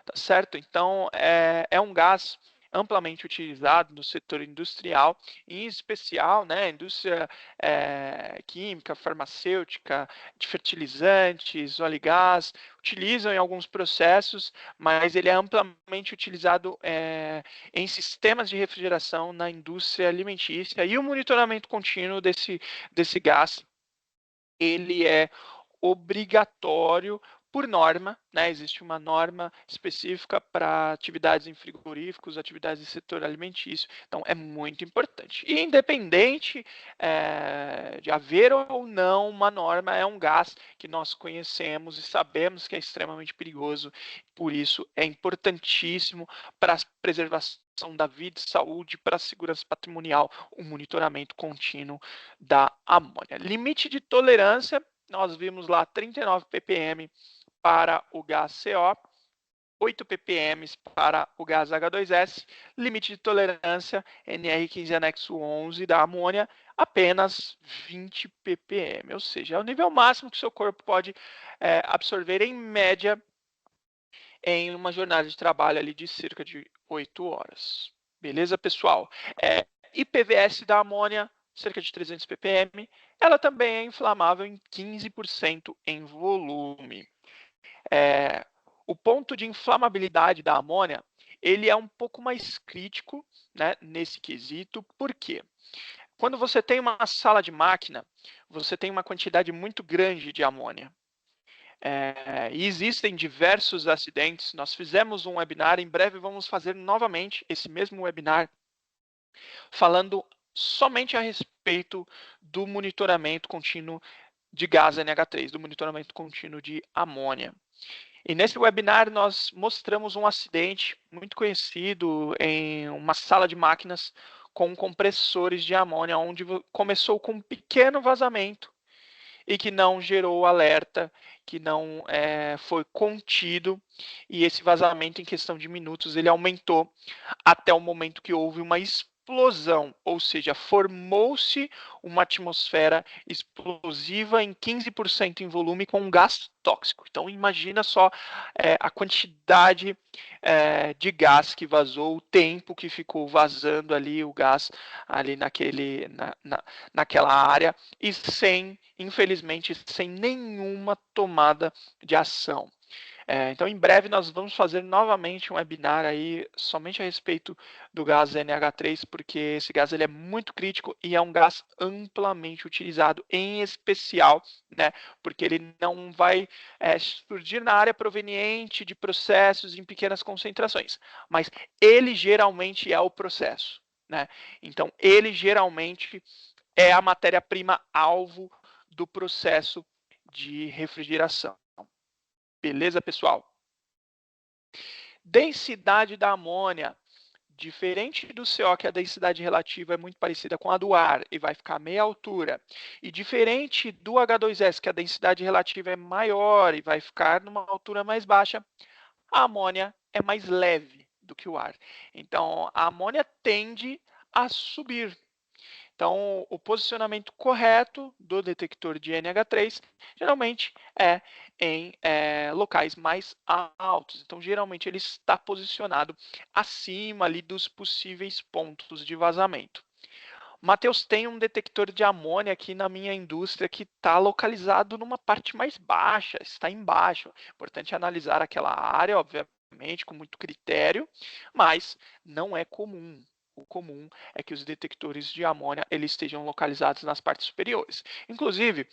tá certo? Então, é um gás amplamente utilizado no setor industrial, em especial, né, indústria química, farmacêutica, de fertilizantes, óleo e gás, utilizam em alguns processos, mas ele é amplamente utilizado em sistemas de refrigeração na indústria alimentícia, e o monitoramento contínuo desse gás, ele é obrigatório por norma, né? Existe uma norma específica para atividades em frigoríficos, atividades do setor alimentício, então é muito importante. E independente de haver ou não uma norma, é um gás que nós conhecemos e sabemos que é extremamente perigoso, por isso é importantíssimo para a preservação da vida e saúde, para a segurança patrimonial, o monitoramento contínuo da amônia. Limite de tolerância, nós vimos lá 39 ppm para o gás CO, 8 ppm para o gás H2S, limite de tolerância NR15 anexo 11 da amônia, apenas 20 ppm, ou seja, é o nível máximo que o seu corpo pode absorver em média em uma jornada de trabalho ali de cerca de 8 horas. Beleza, pessoal? IPVS da amônia, cerca de 300 ppm, ela também é inflamável em 15% em volume. O ponto de inflamabilidade da amônia, ele é um pouco mais crítico, né, nesse quesito. Por quê? Quando você tem uma sala de máquina, você tem uma quantidade muito grande de amônia. E existem diversos acidentes. Nós fizemos um webinar, em breve vamos fazer novamente esse mesmo webinar, falando somente a respeito do monitoramento contínuo de gás NH3, do monitoramento contínuo de amônia. E nesse webinar nós mostramos um acidente muito conhecido em uma sala de máquinas com compressores de amônia, onde começou com um pequeno vazamento e que não gerou alerta, que não foi contido, e esse vazamento em questão de minutos ele aumentou até o momento que houve uma explosão, ou seja, formou-se uma atmosfera explosiva em 15% em volume com um gás tóxico. Então imagina só a quantidade de gás que vazou, o tempo que ficou vazando ali o gás ali naquela área e infelizmente, sem nenhuma tomada de ação. Então, em breve, nós vamos fazer novamente um webinar aí somente a respeito do gás NH3, porque esse gás ele é muito crítico e é um gás amplamente utilizado, em especial, né, porque ele não vai surgir na área proveniente de processos em pequenas concentrações, mas ele geralmente é o processo, né? Então, ele geralmente é a matéria-prima alvo do processo de refrigeração. Beleza, pessoal? Densidade da amônia. Diferente do CO, que a densidade relativa é muito parecida com a do ar e vai ficar meia altura, e diferente do H2S, que a densidade relativa é maior e vai ficar numa altura mais baixa, a amônia é mais leve do que o ar. Então, a amônia tende a subir. Então, o posicionamento correto do detector de NH3 geralmente é em locais mais altos. Então, geralmente ele está posicionado acima ali dos possíveis pontos de vazamento. Matheus, tem um detector de amônia aqui na minha indústria que está localizado numa parte mais baixa, está embaixo. Importante analisar aquela área, obviamente, com muito critério, mas não é comum. O comum é que os detectores de amônia eles estejam localizados nas partes superiores. Inclusive,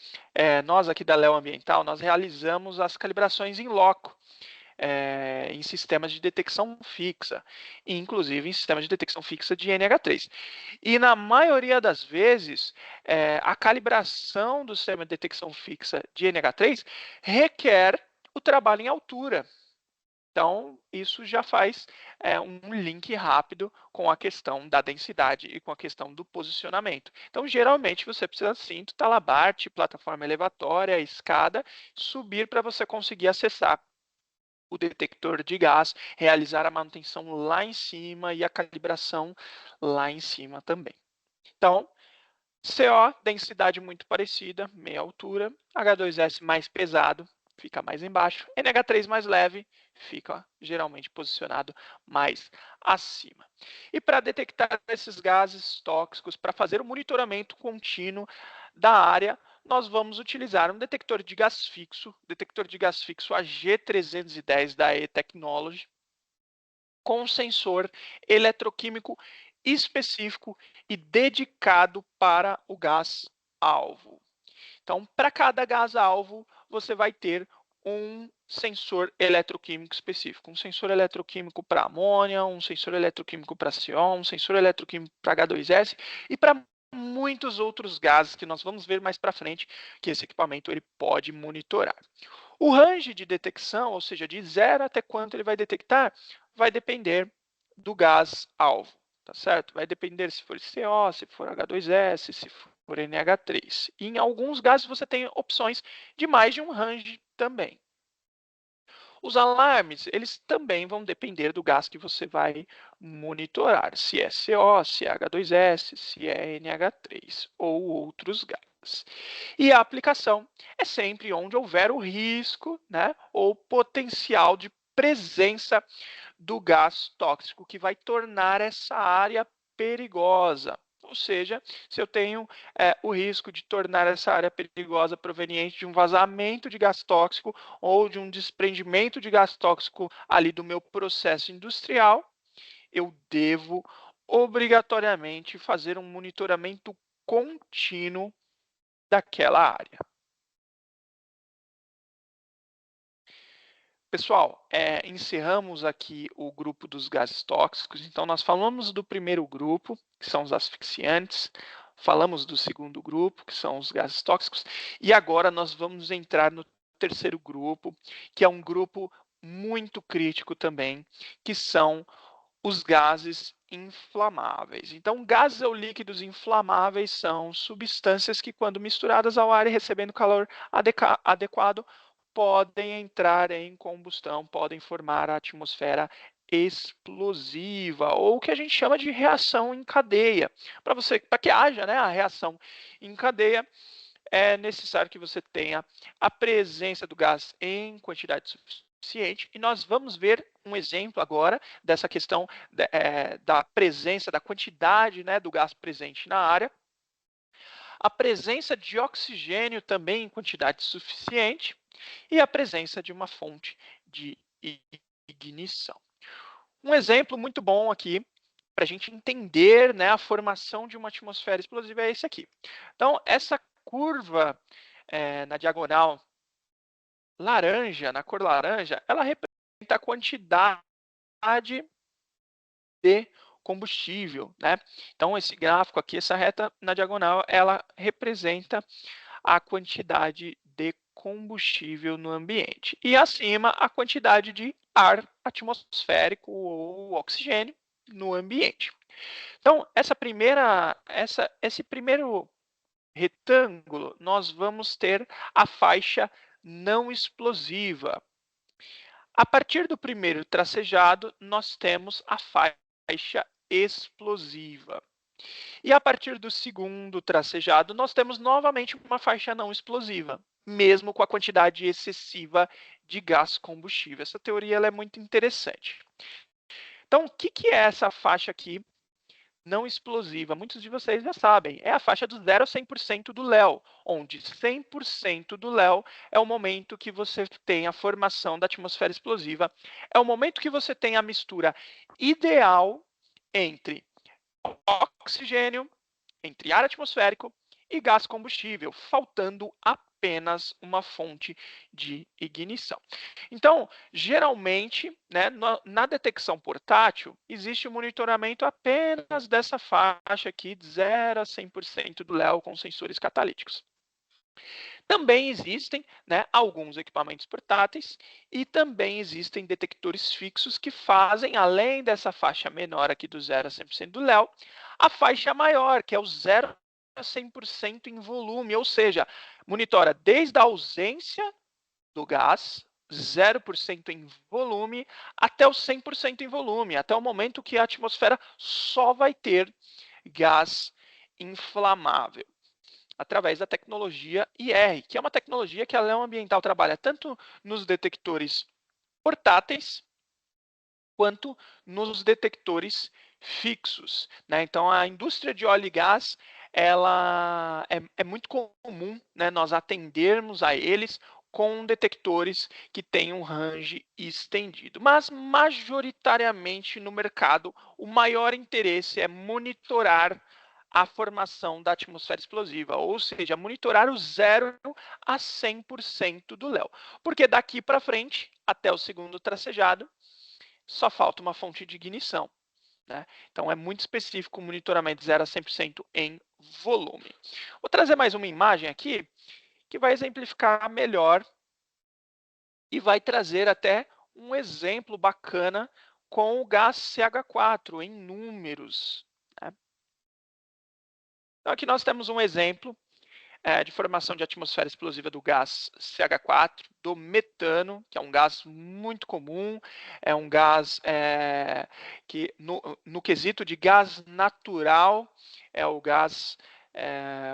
nós aqui da Leo Ambiental, nós realizamos as calibrações em loco. Em sistemas de detecção fixa, inclusive em sistemas de detecção fixa de NH3. E na maioria das vezes, a calibração do sistema de detecção fixa de NH3 requer o trabalho em altura. Então, isso já faz um link rápido com a questão da densidade e com a questão do posicionamento. Então, geralmente, você precisa cinto, talabarte, plataforma elevatória, escada, subir para você conseguir acessar o detector de gás, realizar a manutenção lá em cima e a calibração lá em cima também. Então, CO, densidade muito parecida, meia altura, H2S mais pesado, fica mais embaixo, NH3 mais leve, fica geralmente posicionado mais acima. E para detectar esses gases tóxicos, para fazer o monitoramento contínuo da área, nós vamos utilizar um detector de gás fixo AG310 da E-Technology, com sensor eletroquímico específico e dedicado para o gás alvo. Então, para cada gás alvo, você vai ter um sensor eletroquímico específico. Um sensor eletroquímico para amônia, um sensor eletroquímico para CO, um sensor eletroquímico para H2S e para muitos outros gases que nós vamos ver mais para frente que esse equipamento ele pode monitorar. O range de detecção, ou seja, de 0 até quanto ele vai detectar, vai depender do gás alvo, tá certo? Vai depender se for CO, se for H2S, se for NH3. E em alguns gases você tem opções de mais de um range também. Os alarmes, eles também vão depender do gás que você vai monitorar, se é CO, se é H2S, se é NH3 ou outros gases. E a aplicação é sempre onde houver o risco, né, ou potencial de presença do gás tóxico que vai tornar essa área perigosa. Ou seja, se eu tenho o risco de tornar essa área perigosa proveniente de um vazamento de gás tóxico ou de um desprendimento de gás tóxico ali do meu processo industrial, eu devo obrigatoriamente fazer um monitoramento contínuo daquela área. Pessoal, encerramos aqui o grupo dos gases tóxicos. Então, nós falamos do primeiro grupo, que são os asfixiantes, falamos do segundo grupo, que são os gases tóxicos, e agora nós vamos entrar no terceiro grupo, que é um grupo muito crítico também, que são os gases inflamáveis. Então, gases ou líquidos inflamáveis são substâncias que, quando misturadas ao ar e recebendo calor adequado, podem entrar em combustão, podem formar a atmosfera explosiva, ou o que a gente chama de reação em cadeia. Para que haja, né, a reação em cadeia, é necessário que você tenha a presença do gás em quantidade suficiente. E nós vamos ver um exemplo agora dessa questão da presença, da quantidade, né, do gás presente na área. A presença de oxigênio também em quantidade suficiente e a presença de uma fonte de ignição. Um exemplo muito bom aqui para a gente entender, né, a formação de uma atmosfera explosiva é esse aqui. Então, essa curva na diagonal laranja, na cor laranja, ela representa a quantidade de combustível, né? Então, esse gráfico aqui, essa reta na diagonal, ela representa a quantidade de combustível no ambiente. E acima, a quantidade de ar atmosférico ou oxigênio no ambiente. Então, esse primeiro retângulo, nós vamos ter a faixa não explosiva. A partir do primeiro tracejado, nós temos a faixa explosiva. E a partir do segundo tracejado, nós temos novamente uma faixa não explosiva, mesmo com a quantidade excessiva de gás combustível. Essa teoria ela é muito interessante. Então, o que é essa faixa aqui não explosiva? Muitos de vocês já sabem, é a faixa do 0 a 100% do Léo, onde 100% do Léo é o momento que você tem a formação da atmosfera explosiva, é o momento que você tem a mistura ideal entre oxigênio, entre ar atmosférico e gás combustível, faltando apenas uma fonte de ignição. Então, geralmente, né, na detecção portátil, existe o monitoramento apenas dessa faixa aqui, de 0 a 100% do Léo com sensores catalíticos. Também existem, né, alguns equipamentos portáteis e também existem detectores fixos que fazem, além dessa faixa menor aqui do 0 a 100% do Léo, a faixa maior, que é o 0 a 100% em volume, ou seja, monitora desde a ausência do gás, 0% em volume, até o 100% em volume, até o momento que a atmosfera só vai ter gás inflamável, através da tecnologia IR, que é uma tecnologia que a Leão Ambiental trabalha tanto nos detectores portáteis quanto nos detectores fixos, né? Então, a indústria de óleo e gás ela é muito comum, né, nós atendermos a eles com detectores que têm um range estendido. Mas, majoritariamente no mercado, o maior interesse é monitorar a formação da atmosfera explosiva, ou seja, monitorar o 0 a 100% do Léo. Porque daqui para frente, até o segundo tracejado, só falta uma fonte de ignição, né? Então, é muito específico o monitoramento de 0 a 100% em volume. Vou trazer mais uma imagem aqui que vai exemplificar melhor e vai trazer até um exemplo bacana com o gás CH4 em números, né? Então, aqui nós temos um exemplo de formação de atmosfera explosiva do gás CH4, do metano, que é um gás muito comum, é um gás que, no quesito de gás natural, é o gás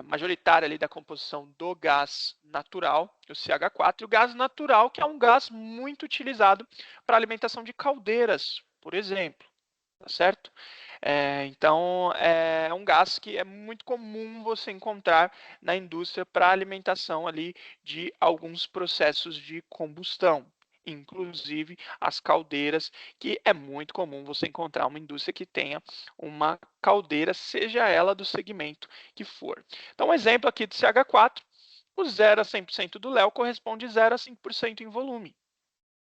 majoritário ali da composição do gás natural, o CH4, e o gás natural, que é um gás muito utilizado para alimentação de caldeiras, por exemplo, tá certo? Então, é um gás que é muito comum você encontrar na indústria para alimentação ali de alguns processos de combustão, inclusive as caldeiras, que é muito comum você encontrar uma indústria que tenha uma caldeira, seja ela do segmento que for. Então, um exemplo aqui de CH4, o 0 a 100% do Léo corresponde a 0 a 5% em volume.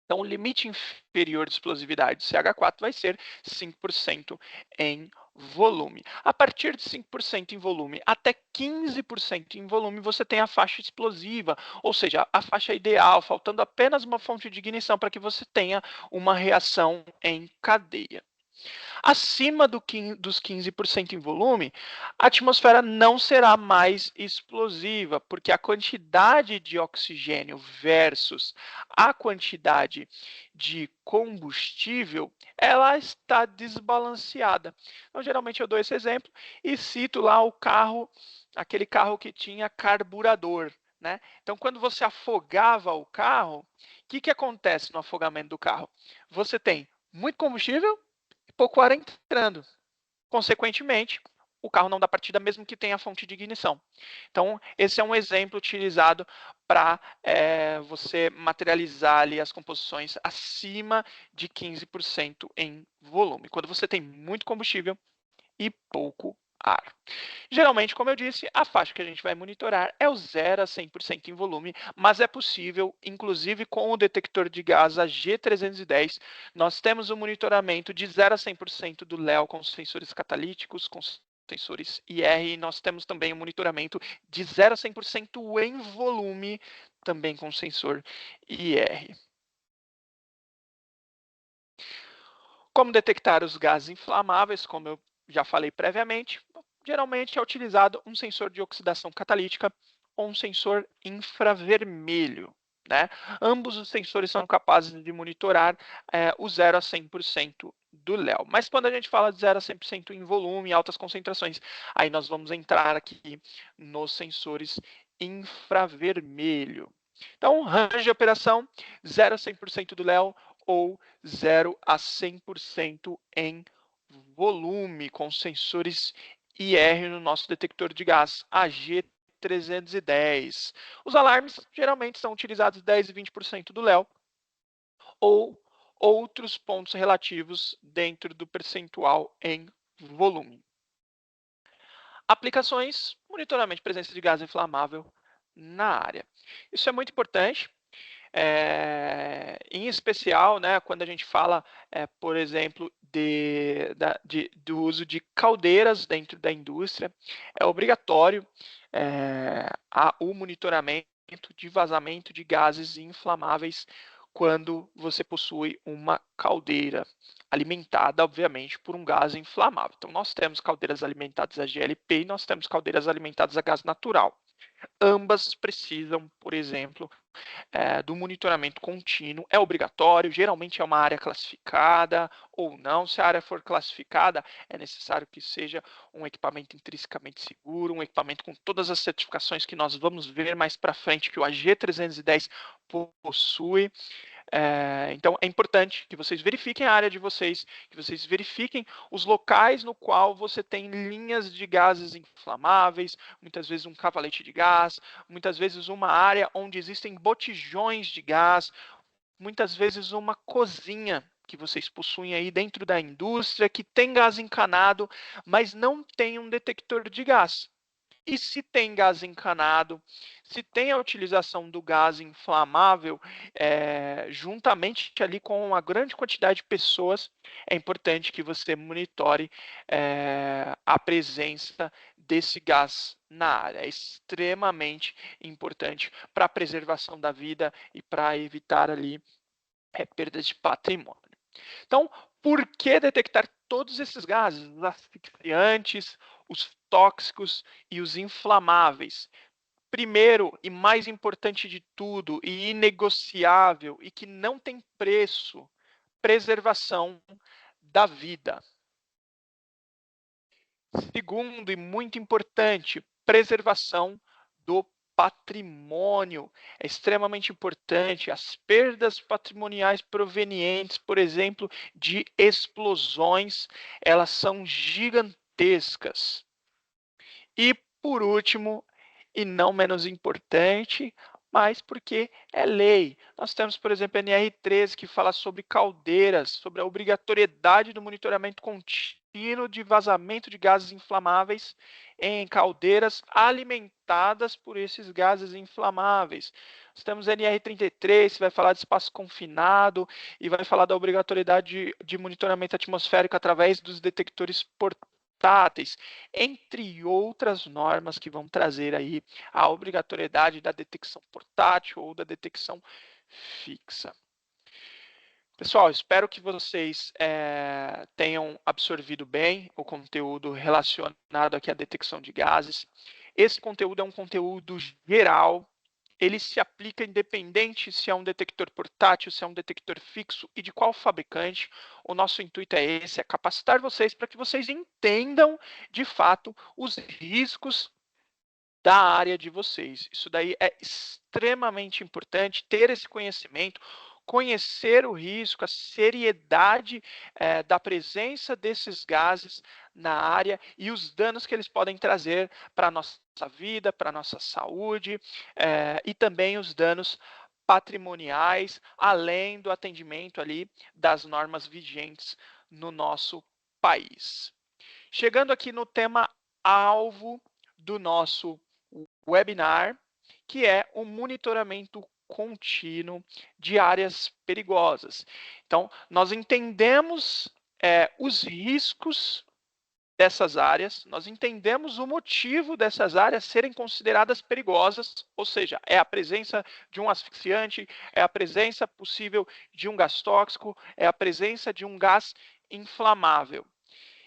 Então, o limite inferior de explosividade do CH4 vai ser 5% em volume. A partir de 5% em volume até 15% em volume, você tem a faixa explosiva, ou seja, a faixa ideal, faltando apenas uma fonte de ignição para que você tenha uma reação em cadeia. Acima dos 15% em volume, a atmosfera não será mais explosiva, porque a quantidade de oxigênio versus a quantidade de combustível, ela está desbalanceada. Então, geralmente eu dou esse exemplo e cito lá o carro, aquele carro que tinha carburador, né? Então, quando você afogava o carro, o que acontece no afogamento do carro? Você tem muito combustível, pouco ar entrando. Consequentemente, o carro não dá partida mesmo que tenha fonte de ignição. Então, esse é um exemplo utilizado para você materializar ali as composições acima de 15% em volume, quando você tem muito combustível e pouco ar. Geralmente, como eu disse, a faixa que a gente vai monitorar é o 0 a 100% em volume, mas é possível, inclusive com o detector de gás AG310, nós temos o monitoramento de 0 a 100% do LEO com sensores catalíticos, com sensores IR, e nós temos também o monitoramento de 0 a 100% em volume, também com sensor IR. Como detectar os gases inflamáveis, como eu já falei previamente, geralmente é utilizado um sensor de oxidação catalítica ou um sensor infravermelho. Né? Ambos os sensores são capazes de monitorar o 0 a 100% do LEO. Mas quando a gente fala de 0 a 100% em volume, em altas concentrações, aí nós vamos entrar aqui nos sensores infravermelho. Então, range de operação, 0 a 100% do LEO ou 0 a 100% em volume, com sensores IR no nosso detector de gás AG310. Os alarmes geralmente são utilizados 10 e 20% do LEO ou outros pontos relativos dentro do percentual em volume. Aplicações, monitoramento de presença de gás inflamável na área. Isso é muito importante, em especial, né, quando a gente fala, por exemplo, do uso de caldeiras dentro da indústria, é obrigatório o monitoramento de vazamento de gases inflamáveis quando você possui uma caldeira alimentada, obviamente, por um gás inflamável. Então, nós temos caldeiras alimentadas a GLP e nós temos caldeiras alimentadas a gás natural. Ambas precisam, por exemplo, do monitoramento contínuo. É obrigatório, geralmente é uma área classificada ou não. Se a área for classificada, é necessário que seja um equipamento intrinsecamente seguro, um equipamento com todas as certificações que nós vamos ver mais para frente que o AG310 possui. Então, é importante que vocês verifiquem a área de vocês, que vocês verifiquem os locais no qual você tem linhas de gases inflamáveis, muitas vezes um cavalete de gás, muitas vezes uma área onde existem botijões de gás, muitas vezes uma cozinha que vocês possuem aí dentro da indústria que tem gás encanado, mas não tem um detector de gás. E se tem gás encanado, se tem a utilização do gás inflamável, juntamente ali com uma grande quantidade de pessoas, é importante que você monitore a presença desse gás na área. É extremamente importante para a preservação da vida e para evitar ali perdas de patrimônio. Então, por que detectar todos esses gases, os asfixiantes, os tóxicos e os inflamáveis? Primeiro e mais importante de tudo, e inegociável, e que não tem preço, preservação da vida. Segundo e muito importante, preservação do patrimônio. É extremamente importante. As perdas patrimoniais provenientes, por exemplo, de explosões, elas são gigantescas. E, por último, e não menos importante, mas porque é lei. Nós temos, por exemplo, a NR13, que fala sobre caldeiras, sobre a obrigatoriedade do monitoramento contínuo de vazamento de gases inflamáveis em caldeiras alimentadas por esses gases inflamáveis. Nós temos a NR33, que vai falar de espaço confinado e vai falar da obrigatoriedade de monitoramento atmosférico através dos detectores portáteis, entre outras normas que vão trazer aí a obrigatoriedade da detecção portátil ou da detecção fixa. Pessoal, espero que vocês tenham absorvido bem o conteúdo relacionado aqui à detecção de gases. Esse conteúdo é um conteúdo geral, ele se aplica independente se é um detector portátil, se é um detector fixo e de qual fabricante. O nosso intuito é esse, é capacitar vocês para que vocês entendam, de fato, os riscos da área de vocês. Isso daí é extremamente importante, ter esse conhecimento, conhecer o risco, a seriedade da presença desses gases na área e os danos que eles podem trazer para a nossa vida, para a nossa saúde, e também os danos patrimoniais, além do atendimento ali das normas vigentes no nosso país. Chegando aqui no tema alvo do nosso webinar, que é o monitoramento contínuo de áreas perigosas. Então, nós entendemos os riscos dessas áreas, nós entendemos o motivo dessas áreas serem consideradas perigosas, ou seja, é a presença de um asfixiante, é a presença possível de um gás tóxico, é a presença de um gás inflamável.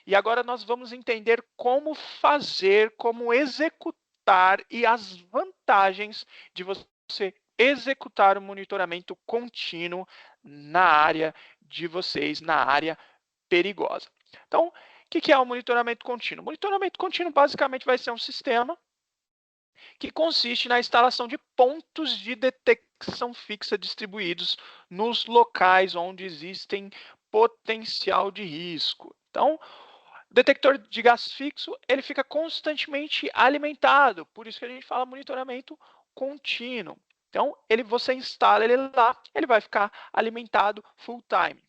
E agora nós vamos entender como fazer, como executar e as vantagens de você executar o monitoramento contínuo na área de vocês, na área perigosa. Então, o que é o monitoramento contínuo? O monitoramento contínuo basicamente vai ser um sistema que consiste na instalação de pontos de detecção fixa distribuídos nos locais onde existem potencial de risco. Então, o detector de gás fixo, ele fica constantemente alimentado, por isso que a gente fala monitoramento contínuo. Então, você instala ele lá, ele vai ficar alimentado full time.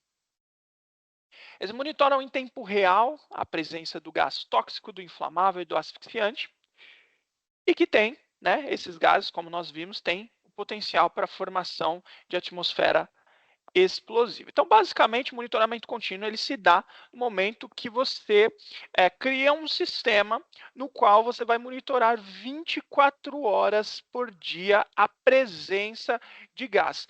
Eles monitoram em tempo real a presença do gás tóxico, do inflamável e do asfixiante, e que tem, né, esses gases, como nós vimos, têm o potencial para a formação de atmosfera explosiva. Então, basicamente, o monitoramento contínuo ele se dá no momento que você cria um sistema no qual você vai monitorar 24 horas por dia a presença de gás,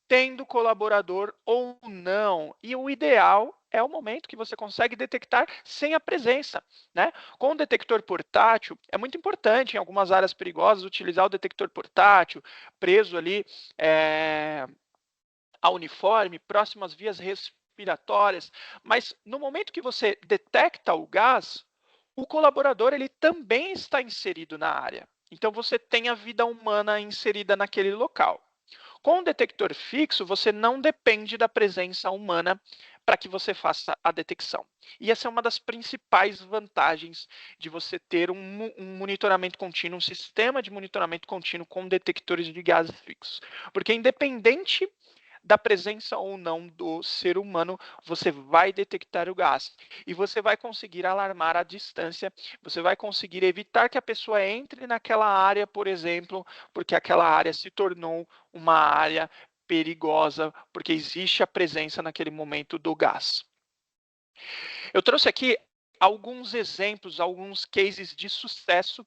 tendo colaborador ou não. E o ideal é o momento que você consegue detectar sem a presença, né? Com o detector portátil, é muito importante em algumas áreas perigosas utilizar o detector portátil, preso ali a uniforme, próximo às vias respiratórias, mas no momento que você detecta o gás, o colaborador ele também está inserido na área. Então, você tem a vida humana inserida naquele local. Com o detector fixo, você não depende da presença humana para que você faça a detecção. E essa é uma das principais vantagens de você ter um monitoramento contínuo, um sistema de monitoramento contínuo com detectores de gases fixos. Porque independente da presença ou não do ser humano, você vai detectar o gás. E você vai conseguir alarmar à distância, você vai conseguir evitar que a pessoa entre naquela área, por exemplo, porque aquela área se tornou uma área perigosa, porque existe a presença naquele momento do gás. Eu trouxe aqui alguns exemplos, alguns cases de sucesso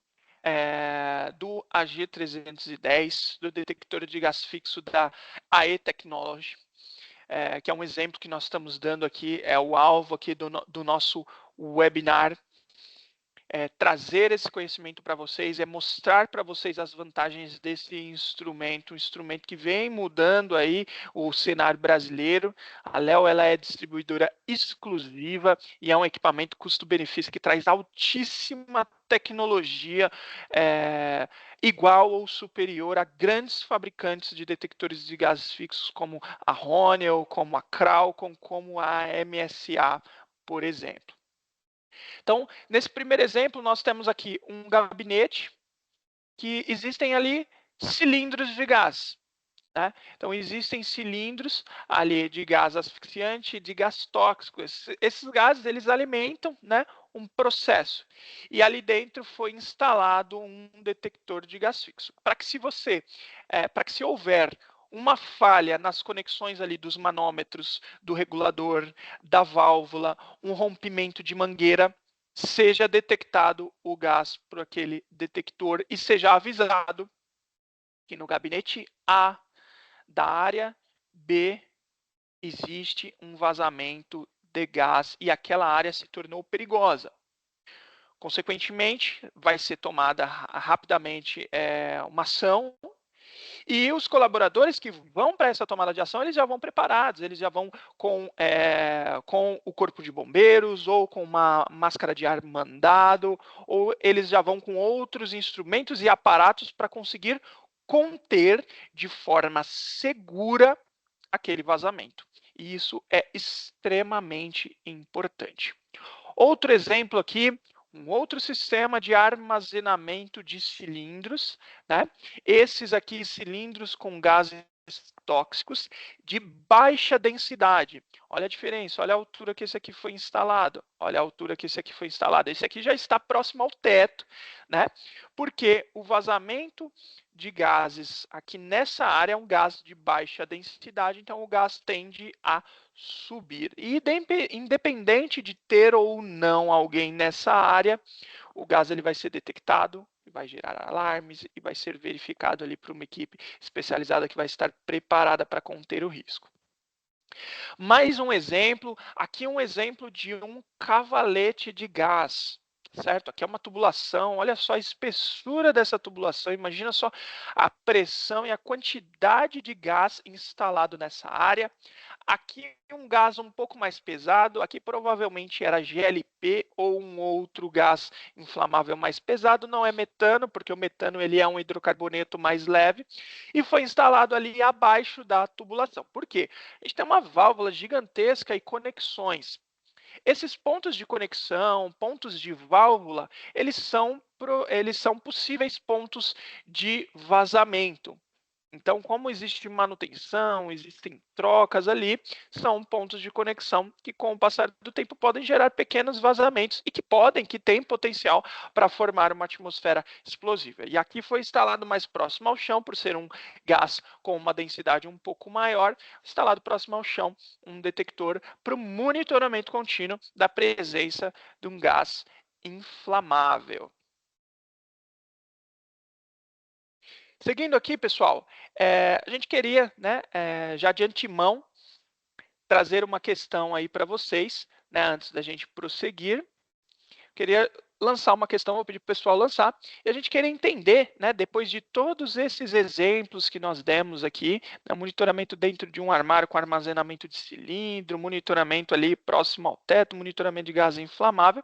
do AG310, do detector de gás fixo da AE Technology, que é um exemplo que nós estamos dando aqui, é o alvo aqui do nosso webinar. Trazer esse conhecimento para vocês, mostrar para vocês as vantagens desse instrumento, um instrumento que vem mudando aí o cenário brasileiro. A Leo ela é distribuidora exclusiva e é um equipamento custo-benefício que traz altíssima tecnologia, igual ou superior a grandes fabricantes de detectores de gases fixos como a Honeywell, como a Cralcom, como a MSA, por exemplo. Então, nesse primeiro exemplo, nós temos aqui um gabinete que existem ali cilindros de gás. Né? Então, existem cilindros ali de gás asfixiante, de gás tóxico. Esses gases, eles alimentam, né, um processo. E ali dentro foi instalado um detector de gás fixo. Para que se houver uma falha nas conexões ali dos manômetros, do regulador, da válvula, um rompimento de mangueira, seja detectado o gás por aquele detector e seja avisado que no gabinete A da área B existe um vazamento de gás e aquela área se tornou perigosa. Consequentemente, vai ser tomada rapidamente uma ação e os colaboradores que vão para essa tomada de ação, eles já vão preparados, eles já vão com o corpo de bombeiros, ou com uma máscara de ar mandado, ou eles já vão com outros instrumentos e aparatos para conseguir conter de forma segura aquele vazamento. E isso é extremamente importante. Outro exemplo aqui, um outro sistema de armazenamento de cilindros, né? Esses aqui, cilindros com gases tóxicos de baixa densidade. Olha a diferença, olha a altura que esse aqui foi instalado, olha a altura que esse aqui foi instalado. Esse aqui já está próximo ao teto, né? Porque o vazamento de gases aqui nessa área é um gás de baixa densidade, então o gás tende a subir. E independente de ter ou não alguém nessa área, o gás ele vai ser detectado, vai gerar alarmes e vai ser verificado ali por uma equipe especializada que vai estar preparada para conter o risco. Mais um exemplo, aqui um exemplo de um cavalete de gás, certo? Aqui é uma tubulação, olha só a espessura dessa tubulação, imagina só a pressão e a quantidade de gás instalado nessa área. Aqui um gás um pouco mais pesado, aqui provavelmente era GLP ou um outro gás inflamável mais pesado, não é metano, porque o metano ele é um hidrocarboneto mais leve, e foi instalado ali abaixo da tubulação. Por quê? A gente tem uma válvula gigantesca e conexões. Esses pontos de conexão, pontos de válvula, eles são possíveis pontos de vazamento. Então, como existe manutenção, existem trocas ali, são pontos de conexão que, com o passar do tempo, podem gerar pequenos vazamentos e que têm potencial para formar uma atmosfera explosiva. E aqui foi instalado mais próximo ao chão, por ser um gás com uma densidade um pouco maior, instalado próximo ao chão um detector para o monitoramento contínuo da presença de um gás inflamável. Seguindo aqui, pessoal, a gente queria, né, já de antemão, trazer uma questão aí para vocês, né, antes da gente prosseguir. Queria lançar uma questão, vou pedir para o pessoal lançar, e a gente queria entender, né, depois de todos esses exemplos que nós demos aqui, né, monitoramento dentro de um armário com armazenamento de cilindro, monitoramento ali próximo ao teto, monitoramento de gás inflamável,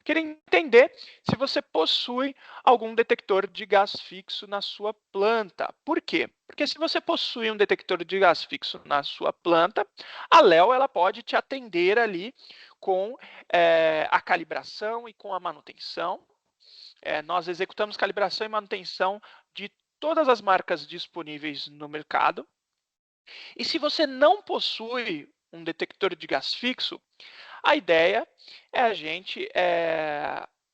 queria entender se você possui algum detector de gás fixo na sua planta. Por quê? Porque se você possui um detector de gás fixo na sua planta, a Leo ela pode te atender ali com a calibração e com a manutenção. Nós executamos calibração e manutenção de todas as marcas disponíveis no mercado. E se você não possui um detector de gás fixo, a ideia é a gente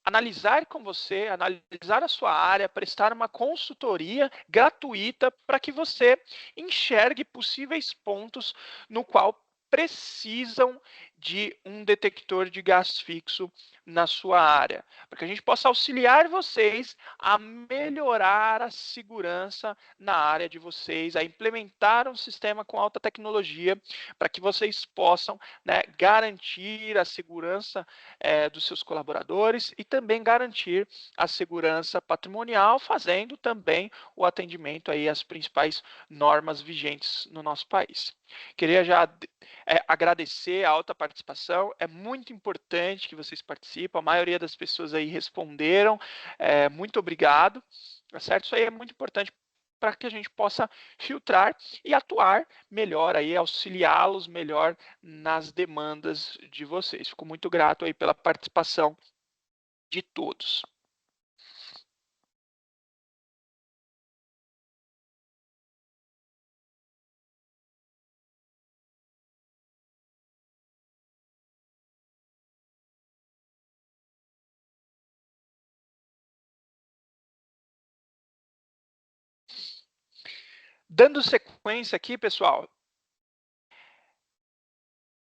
analisar com você, analisar a sua área, prestar uma consultoria gratuita para que você enxergue possíveis pontos no qual precisam de um detector de gás fixo na sua área, para que a gente possa auxiliar vocês a melhorar a segurança na área de vocês, a implementar um sistema com alta tecnologia, para que vocês possam, né, garantir a segurança dos seus colaboradores e também garantir a segurança patrimonial, fazendo também o atendimento aí às principais normas vigentes no nosso país. Queria já agradecer a alta participação, é muito importante que vocês participem, a maioria das pessoas aí responderam, muito obrigado, tá certo? Isso aí é muito importante para que a gente possa filtrar e atuar melhor aí, auxiliá-los melhor nas demandas de vocês. Fico muito grato aí pela participação de todos. Dando sequência aqui, pessoal,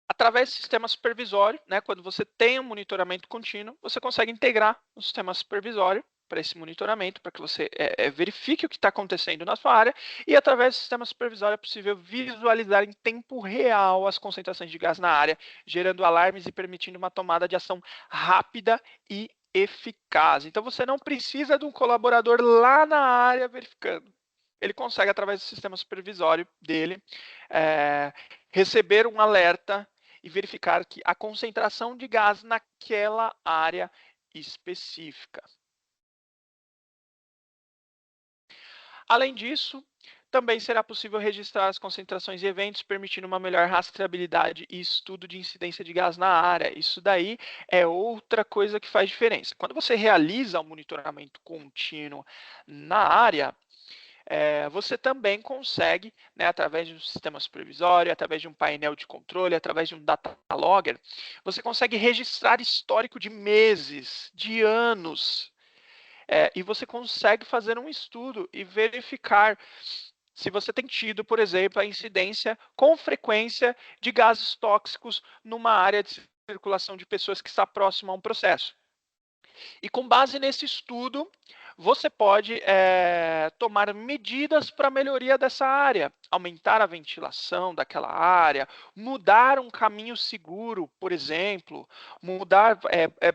através do sistema supervisório, né, quando você tem um monitoramento contínuo, você consegue integrar o sistema supervisório para esse monitoramento, para que você verifique o que está acontecendo na sua área, e através do sistema supervisório é possível visualizar em tempo real as concentrações de gás na área, gerando alarmes e permitindo uma tomada de ação rápida e eficaz. Então você não precisa de um colaborador lá na área verificando. Ele consegue, através do sistema supervisório dele, receber um alerta e verificar que a concentração de gás naquela área específica. Além disso, Também será possível registrar as concentrações e eventos, permitindo uma melhor rastreabilidade e estudo de incidência de gás na área. Isso daí é outra coisa que faz diferença. Quando você realiza um monitoramento contínuo na área, você também consegue, né, através de um sistema supervisório, através de um painel de controle, através de um data logger, você consegue registrar histórico de meses, de anos, e você consegue fazer um estudo e verificar se você tem tido, por exemplo, a incidência com frequência de gases tóxicos numa área de circulação de pessoas que está próxima a um processo. E com base nesse estudo, você pode tomar medidas para a melhoria dessa área, aumentar a ventilação daquela área, mudar um caminho seguro, por exemplo,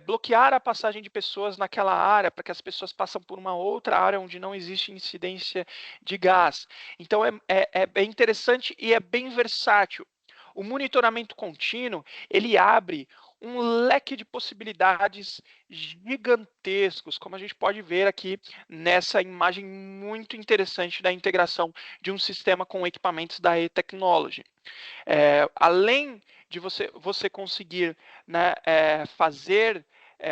bloquear a passagem de pessoas naquela área, para que as pessoas passem por uma outra área onde não existe incidência de gás. Então, é bem interessante e é bem versátil. O monitoramento contínuo, ele abre um leque de possibilidades gigantescos, como a gente pode ver aqui nessa imagem muito interessante da integração de um sistema com equipamentos da E-Technology. Além de você conseguir, né, fazer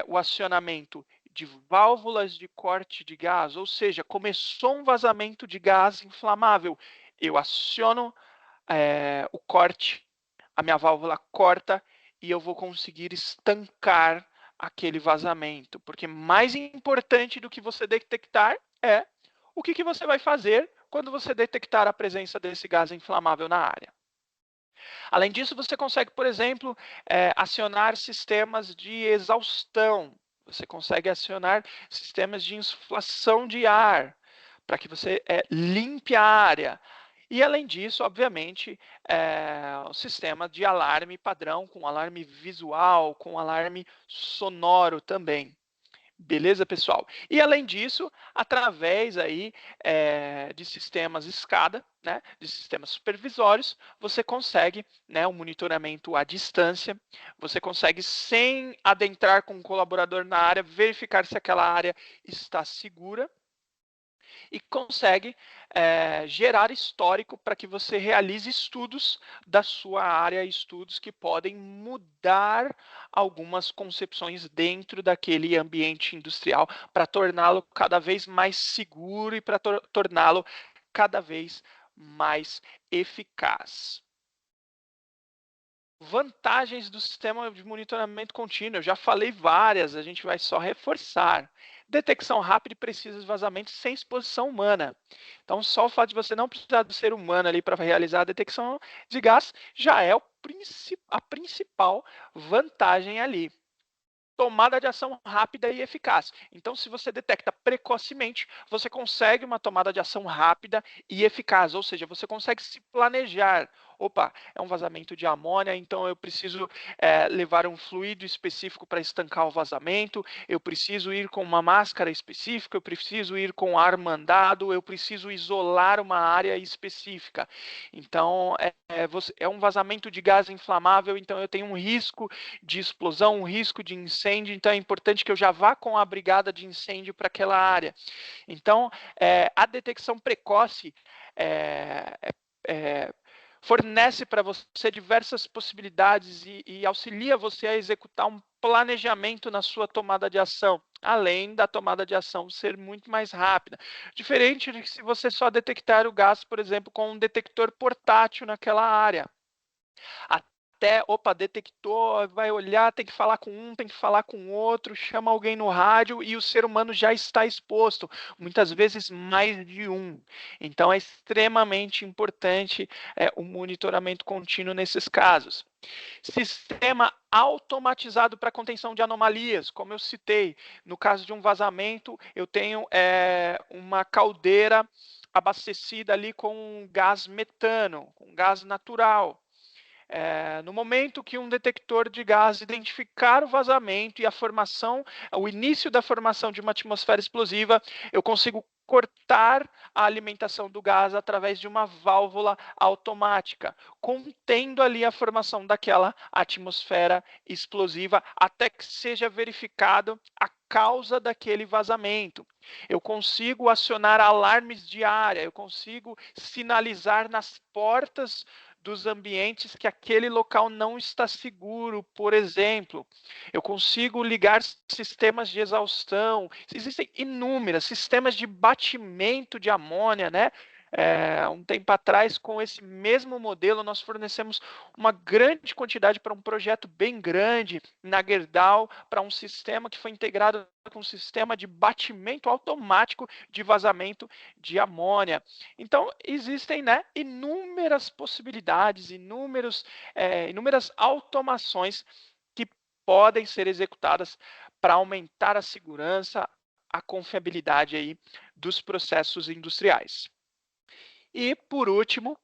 o acionamento de válvulas de corte de gás, ou seja, começou um vazamento de gás inflamável, eu aciono o corte, a minha válvula corta e eu vou conseguir estancar aquele vazamento. Porque mais importante do que você detectar é o que você vai fazer quando você detectar a presença desse gás inflamável na área. Além disso, você consegue, por exemplo, acionar sistemas de exaustão. Você consegue acionar sistemas de insuflação de ar para que você limpe a área. E, além disso, obviamente, o sistema de alarme padrão, com alarme visual, com alarme sonoro também. Beleza, pessoal? E, além disso, através aí, de sistemas SCADA, né, de sistemas supervisórios, você consegue, né, um monitoramento à distância, você consegue, sem adentrar com um colaborador na área, verificar se aquela área está segura, e consegue gerar histórico para que você realize estudos da sua área, estudos que podem mudar algumas concepções dentro daquele ambiente industrial para torná-lo cada vez mais seguro e para torná-lo cada vez mais eficaz. Vantagens do sistema de monitoramento contínuo, eu já falei várias, a gente vai só reforçar. Detecção rápida e precisa de vazamentos sem exposição humana. Então, só o fato de você não precisar do ser humano ali para realizar a detecção de gás já é a principal vantagem ali. Tomada de ação rápida e eficaz. Então, se você detecta precocemente, você consegue uma tomada de ação rápida e eficaz, ou seja, você consegue se planejar. Opa, é um vazamento de amônia, então eu preciso levar um fluido específico para estancar o vazamento, eu preciso ir com uma máscara específica, eu preciso ir com ar mandado, eu preciso isolar uma área específica. Então, é um vazamento de gás inflamável, então eu tenho um risco de explosão, um risco de incêndio, então é importante que eu já vá com a brigada de incêndio para aquela área. Então, a detecção precoce fornece para você diversas possibilidades e auxilia você a executar um planejamento na sua tomada de ação, além da tomada de ação ser muito mais rápida. Diferente de se você só detectar o gás, por exemplo, com um detector portátil naquela área. Detectou, vai olhar, tem que falar com um, tem que falar com outro, chama alguém no rádio e o ser humano já está exposto, muitas vezes mais de um. Então, é extremamente importante o monitoramento contínuo nesses casos. Sistema automatizado para contenção de anomalias, como eu citei. No caso de um vazamento, eu tenho uma caldeira abastecida ali com gás metano, com gás natural. No momento que um detector de gás identificar o vazamento e o início da formação de uma atmosfera explosiva, eu consigo cortar a alimentação do gás através de uma válvula automática, contendo ali a formação daquela atmosfera explosiva até que seja verificado a causa daquele vazamento. Eu consigo acionar alarmes de área, eu consigo sinalizar nas portas dos ambientes que aquele local não está seguro, por exemplo. Eu consigo ligar sistemas de exaustão. Existem inúmeros sistemas de batimento de amônia, né? Um tempo atrás, com esse mesmo modelo, nós fornecemos uma grande quantidade para um projeto bem grande na Gerdau, para um sistema que foi integrado com um sistema de batimento automático de vazamento de amônia. Então, existem, né, inúmeras possibilidades, inúmeras automações que podem ser executadas para aumentar a segurança, a confiabilidade aí dos processos industriais. E, por último,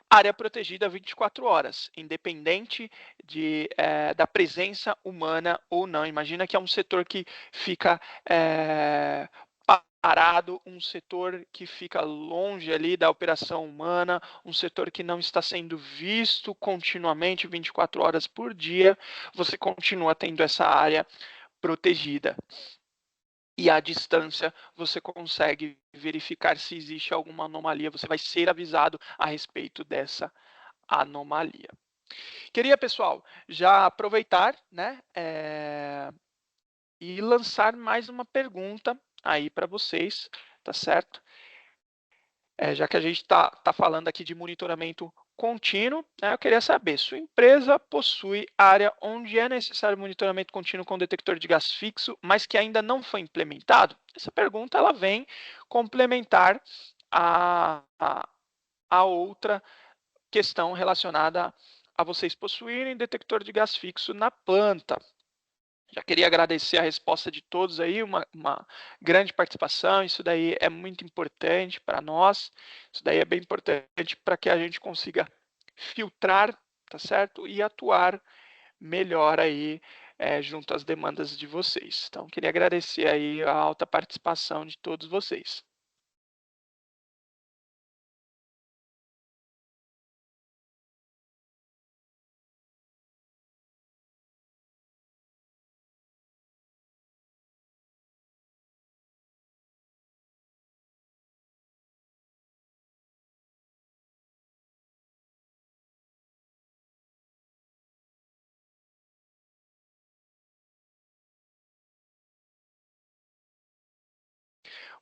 área protegida 24 horas, independente da presença humana ou não. Imagina que é um setor que fica parado, um setor que fica longe ali da operação humana, um setor que não está sendo visto continuamente 24 horas por dia, você continua tendo essa área protegida. E à distância você consegue verificar se existe alguma anomalia, você vai ser avisado a respeito dessa anomalia. Queria, pessoal, já aproveitar, né, e lançar mais uma pergunta aí para vocês, tá certo? Já que a gente está falando aqui de monitoramento contínuo, né, eu queria saber, sua empresa possui área onde é necessário monitoramento contínuo com detector de gás fixo, mas que ainda não foi implementado? Essa pergunta ela vem complementar a outra questão relacionada a vocês possuírem detector de gás fixo na planta. Já queria agradecer a resposta de todos aí, uma grande participação, isso daí é muito importante para nós, isso daí é bem importante para que a gente consiga filtrar, tá certo? E atuar melhor aí junto às demandas de vocês. Então, queria agradecer aí a alta participação de todos vocês.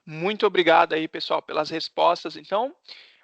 Muito obrigado aí, pessoal, pelas respostas. Então,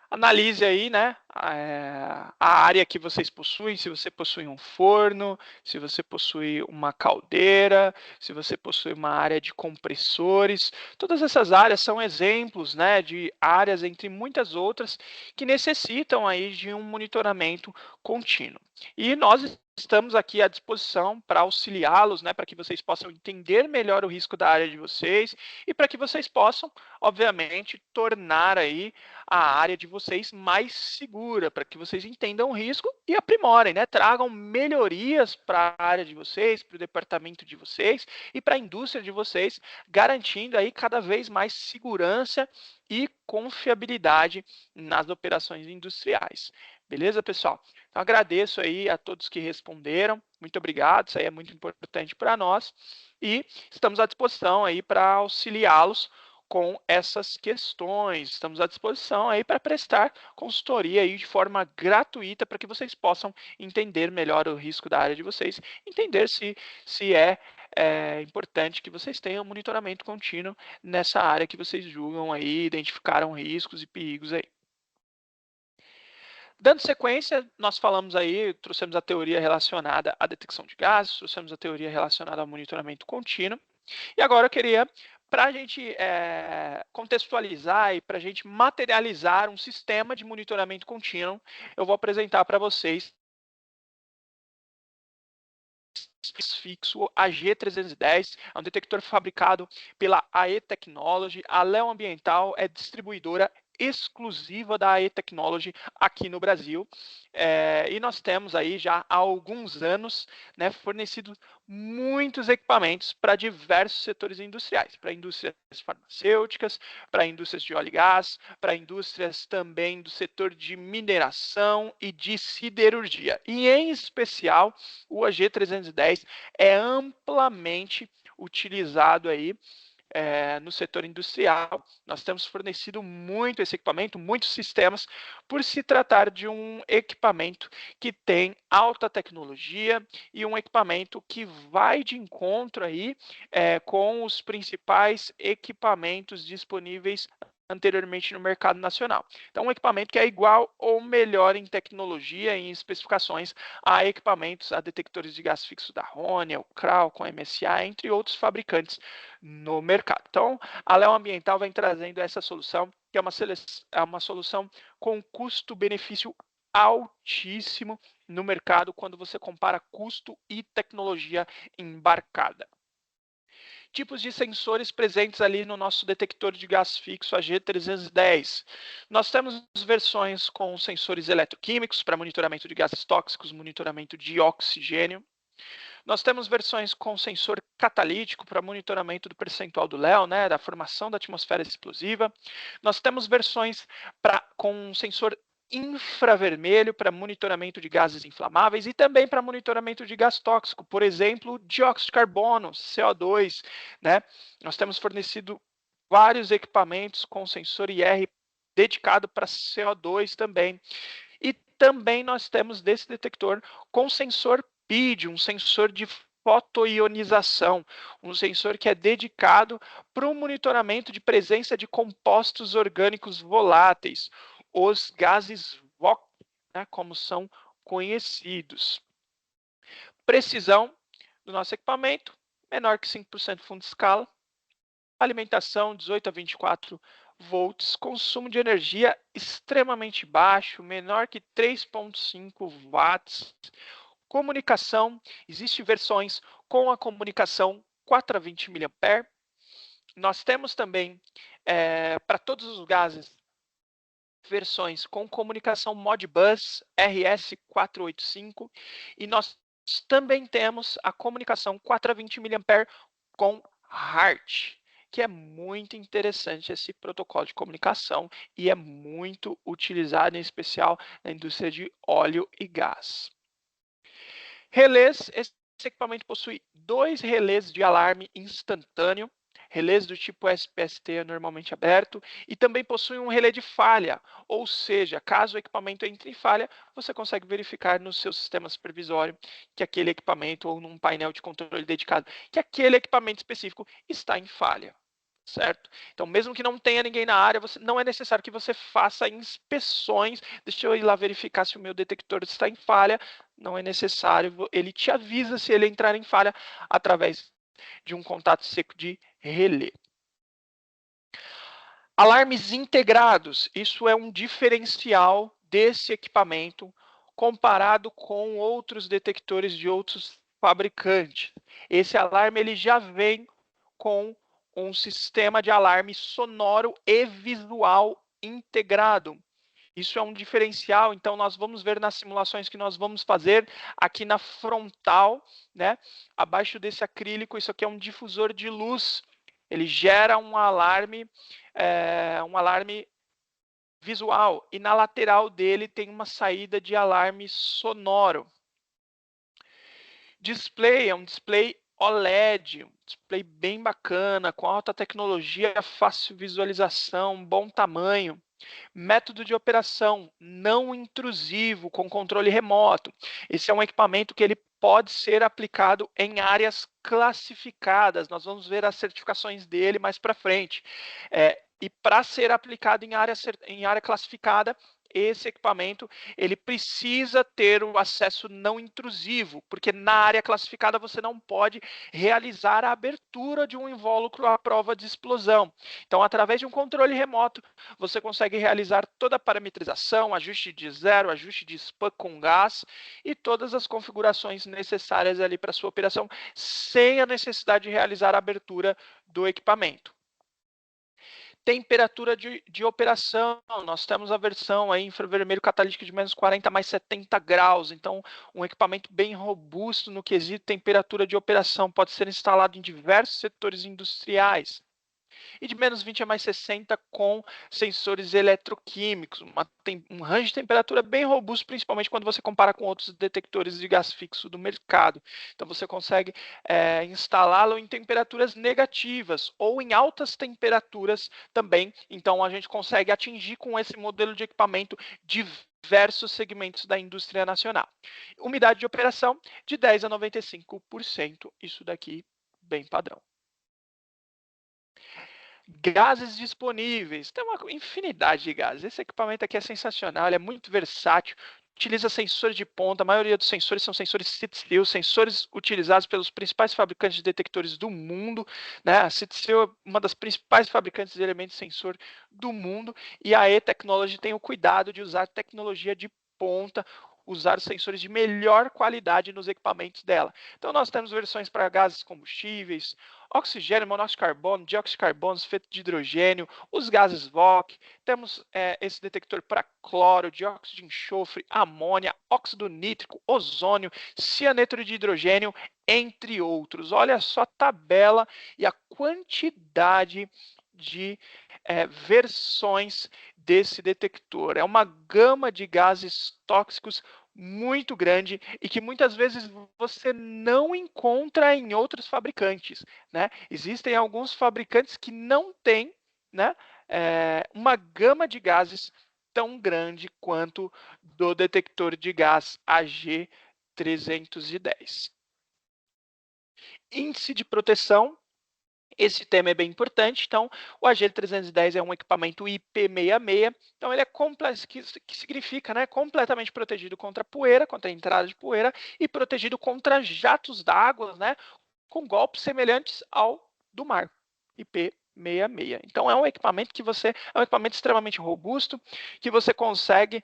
analise aí, né, a área que vocês possuem, se você possui um forno, se você possui uma caldeira, se você possui uma área de compressores. Todas essas áreas são exemplos, né, de áreas, entre muitas outras, que necessitam aí de um monitoramento contínuo. E nós estamos aqui à disposição para auxiliá-los, né, para que vocês possam entender melhor o risco da área de vocês e para que vocês possam, obviamente, tornar aí a área de vocês mais segura, para que vocês entendam o risco e aprimorem, né? Tragam melhorias para a área de vocês, para o departamento de vocês e para a indústria de vocês, garantindo aí cada vez mais segurança e confiabilidade nas operações industriais. Beleza, pessoal? Então, agradeço aí a todos que responderam. Muito obrigado, isso aí é muito importante para nós. E estamos à disposição aí para auxiliá-los com essas questões. Estamos à disposição aí para prestar consultoria aí de forma gratuita para que vocês possam entender melhor o risco da área de vocês, entender se é importante que vocês tenham monitoramento contínuo nessa área que vocês julgam aí, identificaram riscos e perigos aí. Dando sequência, nós falamos aí, trouxemos a teoria relacionada à detecção de gases, trouxemos a teoria relacionada ao monitoramento contínuo, e agora eu queria, para a gente contextualizar e para a gente materializar um sistema de monitoramento contínuo, eu vou apresentar para vocês fixo AG310, é um detector fabricado pela AE Technology. A Leo Ambiental é distribuidora exclusiva da AE Technology aqui no Brasil. E nós temos aí já há alguns anos, né, fornecido muitos equipamentos para diversos setores industriais, para indústrias farmacêuticas, para indústrias de óleo e gás, para indústrias também do setor de mineração e de siderurgia. E em especial, o AG310 é amplamente utilizado aí no setor industrial. Nós temos fornecido muito esse equipamento, muitos sistemas, por se tratar de um equipamento que tem alta tecnologia e um equipamento que vai de encontro aí com os principais equipamentos disponíveis anteriormente no mercado nacional. Então, um equipamento que é igual ou melhor em tecnologia e em especificações a equipamentos, a detectores de gás fixo da Honeywell, Cralco, MSA, entre outros fabricantes no mercado. Então, a Leo Ambiental vem trazendo essa solução, que é uma solução com custo-benefício altíssimo no mercado quando você compara custo e tecnologia embarcada. Tipos de sensores presentes ali no nosso detector de gás fixo AG310. Nós temos versões com sensores eletroquímicos para monitoramento de gases tóxicos, monitoramento de oxigênio. Nós temos versões com sensor catalítico para monitoramento do percentual do Léo, da formação da atmosfera explosiva. Nós temos versões com sensor infravermelho para monitoramento de gases inflamáveis e também para monitoramento de gás tóxico, por exemplo, dióxido de carbono, CO2, Nós temos fornecido vários equipamentos com sensor IR dedicado para CO2 também. E também nós temos desse detector com sensor PID, um sensor de fotoionização, um sensor que é dedicado para o monitoramento de presença de compostos orgânicos voláteis, os gases VOC, como são conhecidos. Precisão do nosso equipamento, menor que 5% fundo de escala. Alimentação 18 a 24 volts, consumo de energia extremamente baixo, menor que 3,5 watts. Comunicação, existem versões com a comunicação 4 a 20 mA. Nós temos também, para todos os gases, versões com comunicação Modbus RS485 e nós também temos a comunicação 4 a 20 mA com HART, que é muito interessante esse protocolo de comunicação e é muito utilizado, em especial na indústria de óleo e gás. Relés, esse equipamento possui 2 relés de alarme instantâneo, relés do tipo SPST normalmente aberto, e também possui um relé de falha, ou seja, caso o equipamento entre em falha, você consegue verificar no seu sistema supervisório que aquele equipamento, ou num painel de controle dedicado, que aquele equipamento específico está em falha. Certo? Então, mesmo que não tenha ninguém na área, não é necessário que você faça inspeções. Deixa eu ir lá verificar se o meu detector está em falha. Não é necessário. Ele te avisa se ele entrar em falha através de um contato seco de relé. Alarmes integrados. Isso é um diferencial desse equipamento comparado com outros detectores de outros fabricantes. Esse alarme ele já vem com um sistema de alarme sonoro e visual integrado. Isso é um diferencial, então nós vamos ver nas simulações que nós vamos fazer aqui na frontal, abaixo desse acrílico, isso aqui é um difusor de luz. Ele gera um alarme visual e na lateral dele tem uma saída de alarme sonoro. Display é um display OLED, um display bem bacana, com alta tecnologia, fácil visualização, bom tamanho. Método de operação não intrusivo, com controle remoto. Esse é um equipamento que ele pode ser aplicado em áreas classificadas. Nós vamos ver as certificações dele mais para frente. E para ser aplicado em área classificada, esse equipamento ele precisa ter o acesso não intrusivo, porque na área classificada você não pode realizar a abertura de um invólucro à prova de explosão. Então, através de um controle remoto, você consegue realizar toda a parametrização, ajuste de zero, ajuste de spam com gás e todas as configurações necessárias ali para sua operação, sem a necessidade de realizar a abertura do equipamento. Temperatura de operação, nós temos a versão aí infravermelho catalítico de menos 40 mais 70 graus, então um equipamento bem robusto no quesito temperatura de operação, pode ser instalado em diversos setores industriais. e de menos 20 a mais 60 com sensores eletroquímicos, um range de temperatura bem robusto, principalmente quando você compara com outros detectores de gás fixo do mercado. Então você consegue instalá-lo em temperaturas negativas ou em altas temperaturas também. Então a gente consegue atingir com esse modelo de equipamento diversos segmentos da indústria nacional. Umidade de operação de 10 a 95%, isso daqui bem padrão. Gases disponíveis, tem uma infinidade de gases. Esse equipamento aqui é sensacional, ele é muito versátil, utiliza sensores de ponta, a maioria dos sensores são sensores CITES-FIL, sensores utilizados pelos principais fabricantes de detectores do mundo, né? A CITES-FIL é uma das principais fabricantes de elementos de sensor do mundo, e a E-Technology tem o cuidado de usar tecnologia de ponta, usar sensores de melhor qualidade nos equipamentos dela. Então nós temos versões para gases combustíveis, oxigênio, monóxido de carbono, dióxido de carbono, sulfeto de hidrogênio, os gases VOC, temos esse detector para cloro, dióxido de enxofre, amônia, óxido nítrico, ozônio, cianeto de hidrogênio, entre outros. Olha só a tabela e a quantidade de versões desse detector. É uma gama de gases tóxicos muito grande e que muitas vezes você não encontra em outros fabricantes, né? Existem alguns fabricantes que não têm, né, uma gama de gases tão grande quanto do detector de gás AG310. Índice de proteção. Esse tema é bem importante, então o AG310 é um equipamento IP66, então ele é que significa, né, completamente protegido contra poeira, contra a entrada de poeira e protegido contra jatos d'água, né, com golpes semelhantes ao do mar, IP66. Então é um equipamento é um equipamento extremamente robusto, que você consegue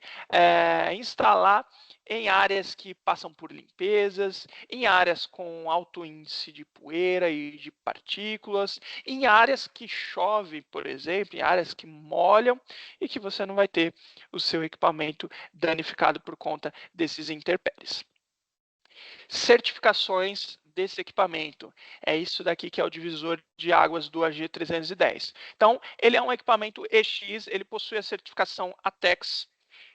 instalar em áreas que passam por limpezas, em áreas com alto índice de poeira e de partículas, em áreas que chove, por exemplo, em áreas que molham e que você não vai ter o seu equipamento danificado por conta desses intempéries. Certificações desse equipamento. É isso daqui que é o divisor de águas do AG310. Então, ele é um equipamento EX, ele possui a certificação ATEX.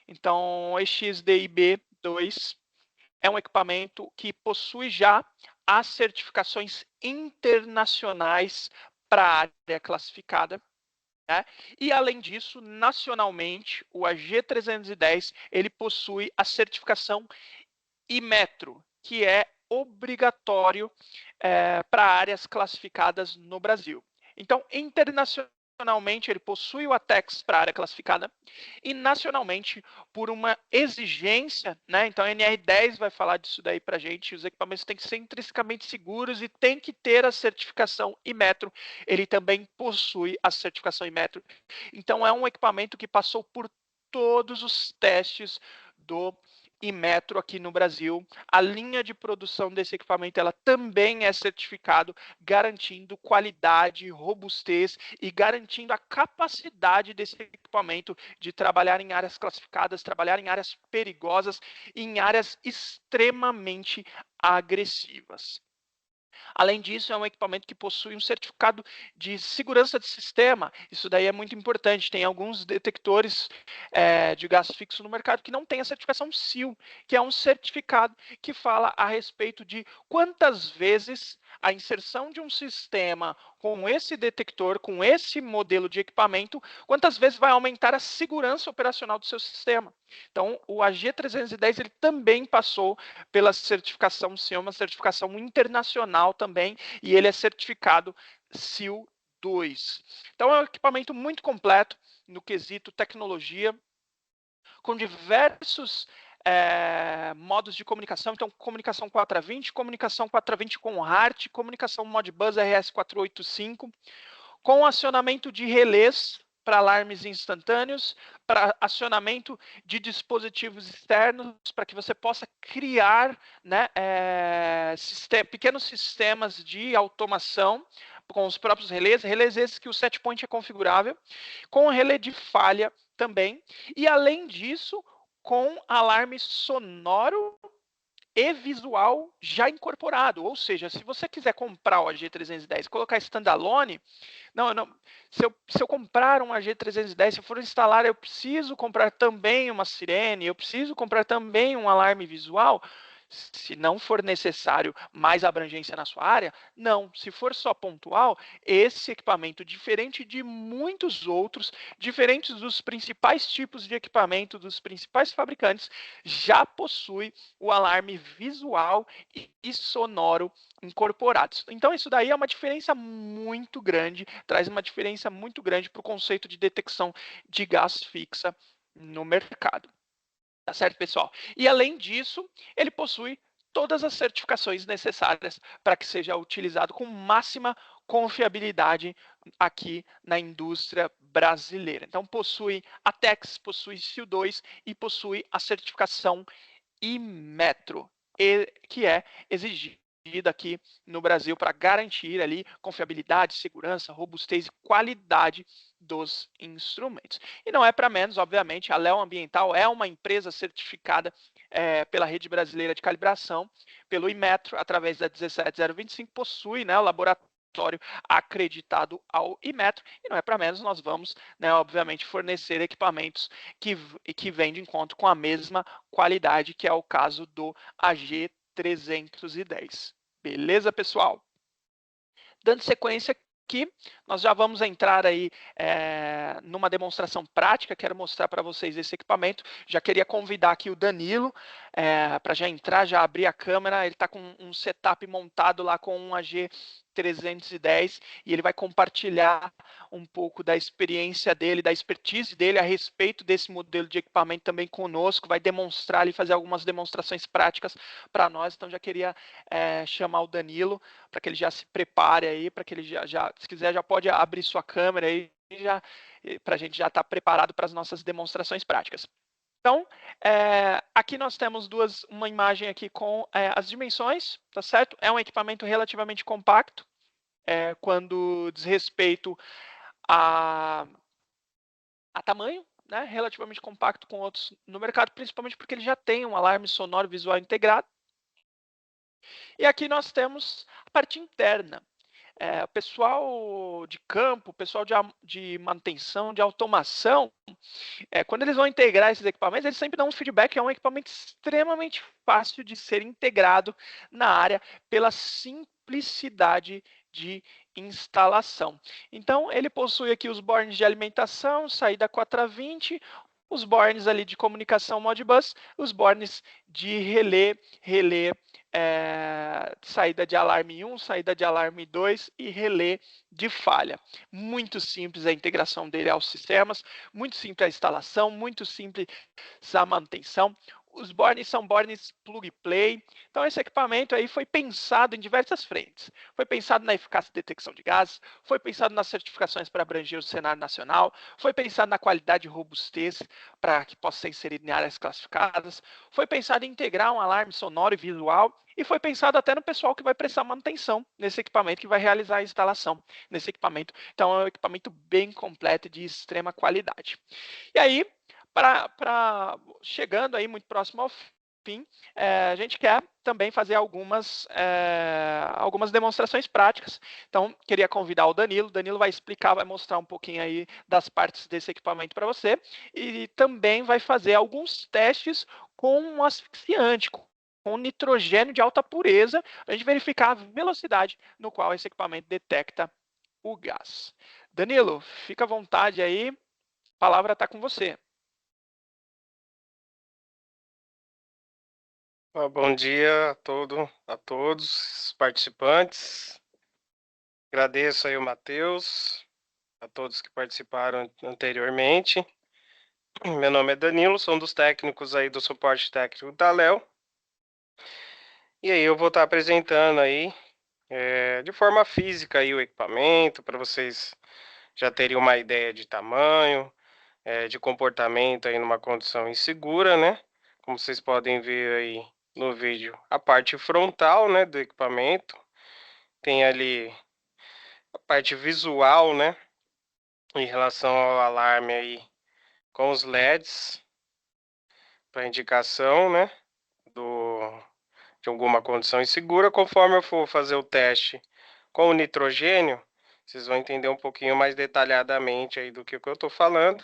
Então, EX-DIB2 é um equipamento que possui já as certificações internacionais para a área classificada. Né? E, além disso, nacionalmente, o AG310 ele possui a certificação Inmetro, que é obrigatório para áreas classificadas no Brasil. Então, internacionalmente, ele possui o ATEX para área classificada e nacionalmente, por uma exigência, né? Então, a NR10 vai falar disso daí para a gente, os equipamentos têm que ser intrinsecamente seguros e tem que ter a certificação Inmetro. Ele também possui a certificação Inmetro. Então, é um equipamento que passou por todos os testes do Inmetro aqui no Brasil. A linha de produção desse equipamento ela também é certificado, garantindo qualidade, robustez e garantindo a capacidade desse equipamento de trabalhar em áreas classificadas, trabalhar em áreas perigosas e em áreas extremamente agressivas. Além disso, é um equipamento que possui um certificado de segurança de sistema. Isso daí é muito importante. Tem alguns detectores de gás fixo no mercado que não tem a certificação SIL, que é um certificado que fala a respeito de quantas vezes a inserção de um sistema com esse detector, com esse modelo de equipamento, quantas vezes vai aumentar a segurança operacional do seu sistema. Então, o AG310 ele também passou pela certificação SIL, uma certificação internacional também, e ele é certificado SIL 2. Então, é um equipamento muito completo no quesito tecnologia, com diversos modos de comunicação, então comunicação 4A20, comunicação 4A20 com HART, comunicação Modbus RS485, com acionamento de relés para alarmes instantâneos, para acionamento de dispositivos externos, para que você possa criar, né, pequenos sistemas de automação com os próprios relés esses que o setpoint é configurável, com relé de falha também, e além disso, com alarme sonoro e visual já incorporado. Ou seja, se você quiser comprar o AG310 e colocar standalone, se eu comprar um AG310, se eu for instalar, eu preciso comprar também uma sirene, eu preciso comprar também um alarme visual. Se não for necessário mais abrangência na sua área, não. Se for só pontual, esse equipamento, diferente de muitos outros, diferentes dos principais tipos de equipamento dos principais fabricantes, já possui o alarme visual e sonoro incorporados. Então, isso daí é uma diferença muito grande, traz uma diferença muito grande para o conceito de detecção de gás fixa no mercado. Tá certo, pessoal? E além disso, ele possui todas as certificações necessárias para que seja utilizado com máxima confiabilidade aqui na indústria brasileira. Então, possui a TEX, possui SIL2 e possui a certificação Inmetro, que é exigida aqui no Brasil para garantir ali confiabilidade, segurança, robustez e qualidade dos instrumentos. E não é para menos, obviamente, a Leo Ambiental é uma empresa certificada pela Rede Brasileira de Calibração, pelo Inmetro, através da 17025, possui, né, o laboratório acreditado ao Inmetro, e não é para menos, nós vamos, né, obviamente, fornecer equipamentos que vêm de encontro com a mesma qualidade, que é o caso do AG310. Beleza, pessoal? Dando sequência aqui, nós já vamos entrar aí numa demonstração prática. Quero mostrar para vocês esse equipamento. Já queria convidar aqui o Danilo para já entrar, já abrir a câmera. Ele está com um setup montado lá com um AG310 e ele vai compartilhar um pouco da experiência dele, da expertise dele a respeito desse modelo de equipamento também conosco, vai demonstrar ali, fazer algumas demonstrações práticas para nós. Então já queria chamar o Danilo para que ele já se prepare aí, para que ele já, se quiser, já pode abrir sua câmera aí, para a gente já estar preparado para as nossas demonstrações práticas. Então, aqui nós temos uma imagem aqui com as dimensões, tá certo? É um equipamento relativamente compacto, quando diz respeito a tamanho, né? Relativamente compacto com outros no mercado, principalmente porque ele já tem um alarme sonoro visual integrado. E aqui nós temos a parte interna. O pessoal de campo, o pessoal de manutenção, de automação, quando eles vão integrar esses equipamentos, eles sempre dão um feedback, é um equipamento extremamente fácil de ser integrado na área pela simplicidade de instalação. Então, ele possui aqui os bornes de alimentação, saída 420, os bornes ali de comunicação Modbus, os bornes de relé, saída de alarme 1, saída de alarme 2 e relé de falha. Muito simples a integração dele aos sistemas, muito simples a instalação, muito simples a manutenção. Os bornes são bornes plug and play. Então, esse equipamento aí foi pensado em diversas frentes. Foi pensado na eficácia de detecção de gases, foi pensado nas certificações para abranger o cenário nacional, foi pensado na qualidade e robustez para que possa ser inserido em áreas classificadas, foi pensado em integrar um alarme sonoro e visual, e foi pensado até no pessoal que vai prestar manutenção nesse equipamento, que vai realizar a instalação nesse equipamento. Então, é um equipamento bem completo e de extrema qualidade. E aí, chegando aí muito próximo ao fim, a gente quer também fazer algumas demonstrações práticas. Então, queria convidar o Danilo. O Danilo vai explicar, vai mostrar um pouquinho aí das partes desse equipamento para você. E também vai fazer alguns testes com um asfixiante, com nitrogênio de alta pureza, para a gente verificar a velocidade no qual esse equipamento detecta o gás. Danilo, fica à vontade aí. A palavra está com você. Bom dia a todos os participantes. Agradeço aí o Matheus, a todos que participaram anteriormente. Meu nome é Danilo, sou um dos técnicos aí do suporte técnico da Leo. E aí eu vou estar apresentando aí de forma física aí o equipamento, para vocês já terem uma ideia de tamanho, de comportamento aí numa condição insegura, né? Como vocês podem ver aí no vídeo, a parte frontal, né, do equipamento. Tem ali a parte visual, né, em relação ao alarme aí, com os LEDs para indicação, né, de alguma condição insegura. Conforme eu for fazer o teste com o nitrogênio, vocês vão entender um pouquinho mais detalhadamente aí do que eu estou falando.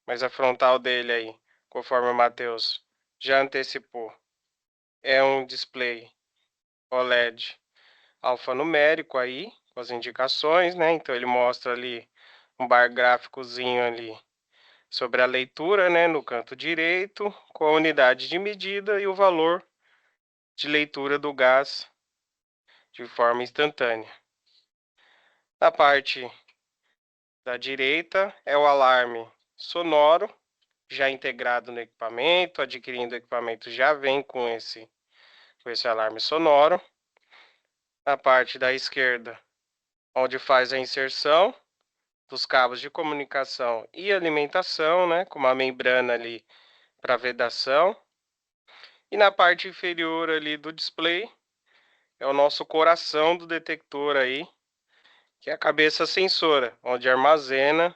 Mas a frontal dele aí, conforme o Matheus já antecipou, é um display OLED alfanumérico aí, com as indicações, né? Então ele mostra ali um bar gráficozinho ali sobre a leitura, né, no canto direito, com a unidade de medida e o valor de leitura do gás de forma instantânea. Na parte da direita é o alarme sonoro, já integrado no equipamento, adquirindo o equipamento já vem com esse alarme sonoro. Na parte da esquerda, onde faz a inserção dos cabos de comunicação e alimentação, né, com uma membrana ali para vedação. E na parte inferior ali do display é o nosso coração do detector aí, que é a cabeça sensora, onde armazena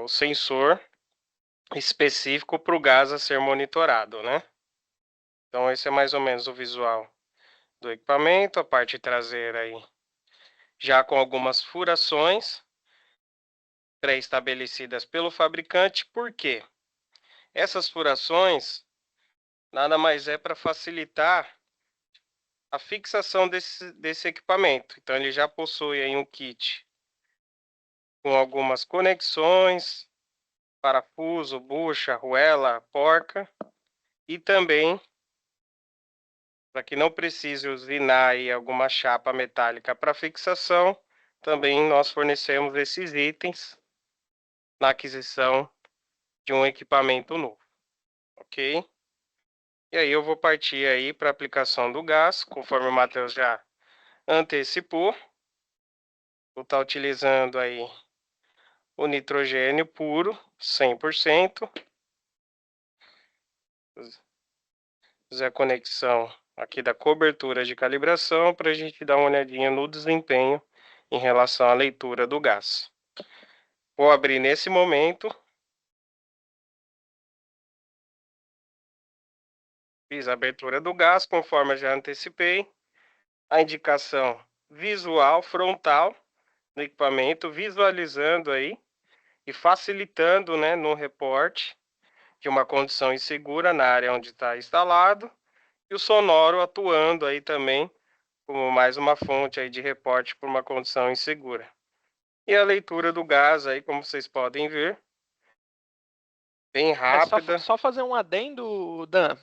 o sensor específico para o gás a ser monitorado, né? Então esse é mais ou menos o visual do equipamento, a parte traseira aí já com algumas furações pré-estabelecidas pelo fabricante. Por quê? Essas furações nada mais é para facilitar a fixação desse equipamento. Então ele já possui aí um kit com algumas conexões, parafuso, bucha, arruela, porca, e também, para que não precise usinar aí alguma chapa metálica para fixação, também nós fornecemos esses itens na aquisição de um equipamento novo, ok? E aí eu vou partir aí para a aplicação do gás, conforme o Matheus já antecipou. Vou estar utilizando aí o nitrogênio puro, 100%. Fazer a conexão aqui da cobertura de calibração para a gente dar uma olhadinha no desempenho em relação à leitura do gás. Vou abrir nesse momento. Fiz a abertura do gás, conforme eu já antecipei. A indicação visual frontal no equipamento, visualizando aí e facilitando, né, no reporte de uma condição insegura na área onde está instalado. E o sonoro atuando aí também como mais uma fonte aí de reporte por uma condição insegura. E a leitura do gás aí, como vocês podem ver, bem rápida. Só fazer um adendo, Dan.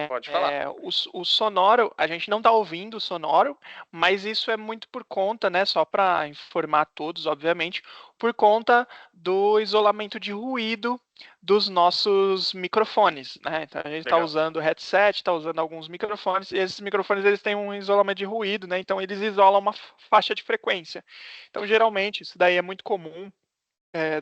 Pode falar. O sonoro, a gente não está ouvindo o sonoro, mas isso é muito por conta, né? Só para informar todos, obviamente, por conta do isolamento de ruído dos nossos microfones, né? Então a gente está usando o headset, está usando alguns microfones, e esses microfones eles têm um isolamento de ruído, né? Então eles isolam uma faixa de frequência. Então geralmente isso daí é muito comum.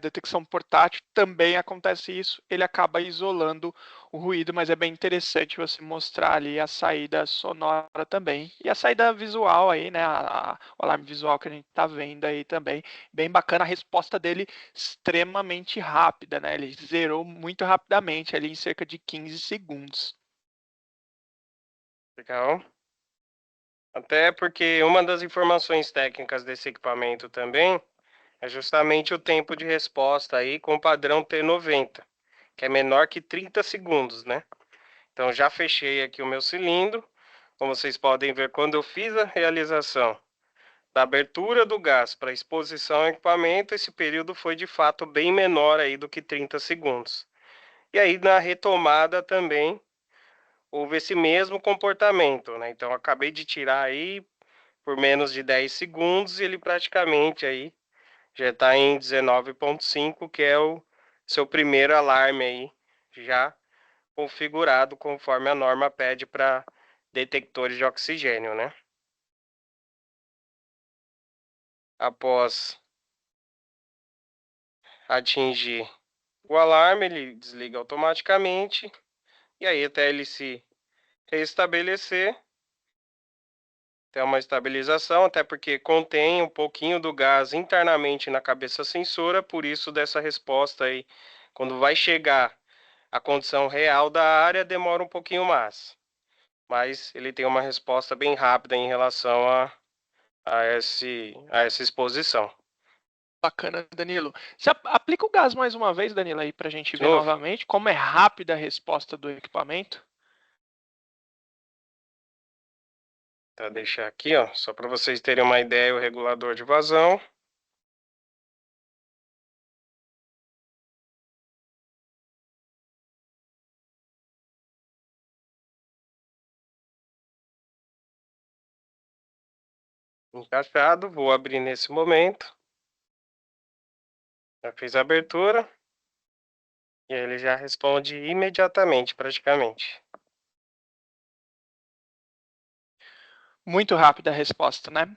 Detecção portátil também acontece isso, ele acaba isolando o ruído, mas é bem interessante você mostrar ali a saída sonora também e a saída visual aí, né, o alarme visual que a gente tá vendo aí também, bem bacana, a resposta dele extremamente rápida, né, ele zerou muito rapidamente ali em cerca de 15 segundos. Legal. Até porque uma das informações técnicas desse equipamento também é justamente o tempo de resposta aí com o padrão T90, que é menor que 30 segundos, né? Então já fechei aqui o meu cilindro. Como vocês podem ver, quando eu fiz a realização da abertura do gás para exposição ao equipamento, esse período foi de fato bem menor aí do que 30 segundos. E aí na retomada também houve esse mesmo comportamento, né? Então acabei de tirar aí por menos de 10 segundos e ele praticamente aí já está em 19.5, que é o seu primeiro alarme aí, já configurado conforme a norma pede para detectores de oxigênio, né? Após atingir o alarme, ele desliga automaticamente, e aí até ele se restabelecer, tem uma estabilização, até porque contém um pouquinho do gás internamente na cabeça sensora, por isso dessa resposta aí, quando vai chegar a condição real da área, demora um pouquinho mais. mas ele tem uma resposta bem rápida em relação a essa exposição. Bacana, Danilo. Você aplica o gás mais uma vez, Danilo, aí para a gente De ver novo, novamente como é rápida a resposta do equipamento. tá, deixar aqui, ó, só para vocês terem uma ideia, o regulador de vazão. Encaixado, vou abrir nesse momento. Já fiz a abertura. E aí ele já responde imediatamente, praticamente. Muito rápida a resposta, né?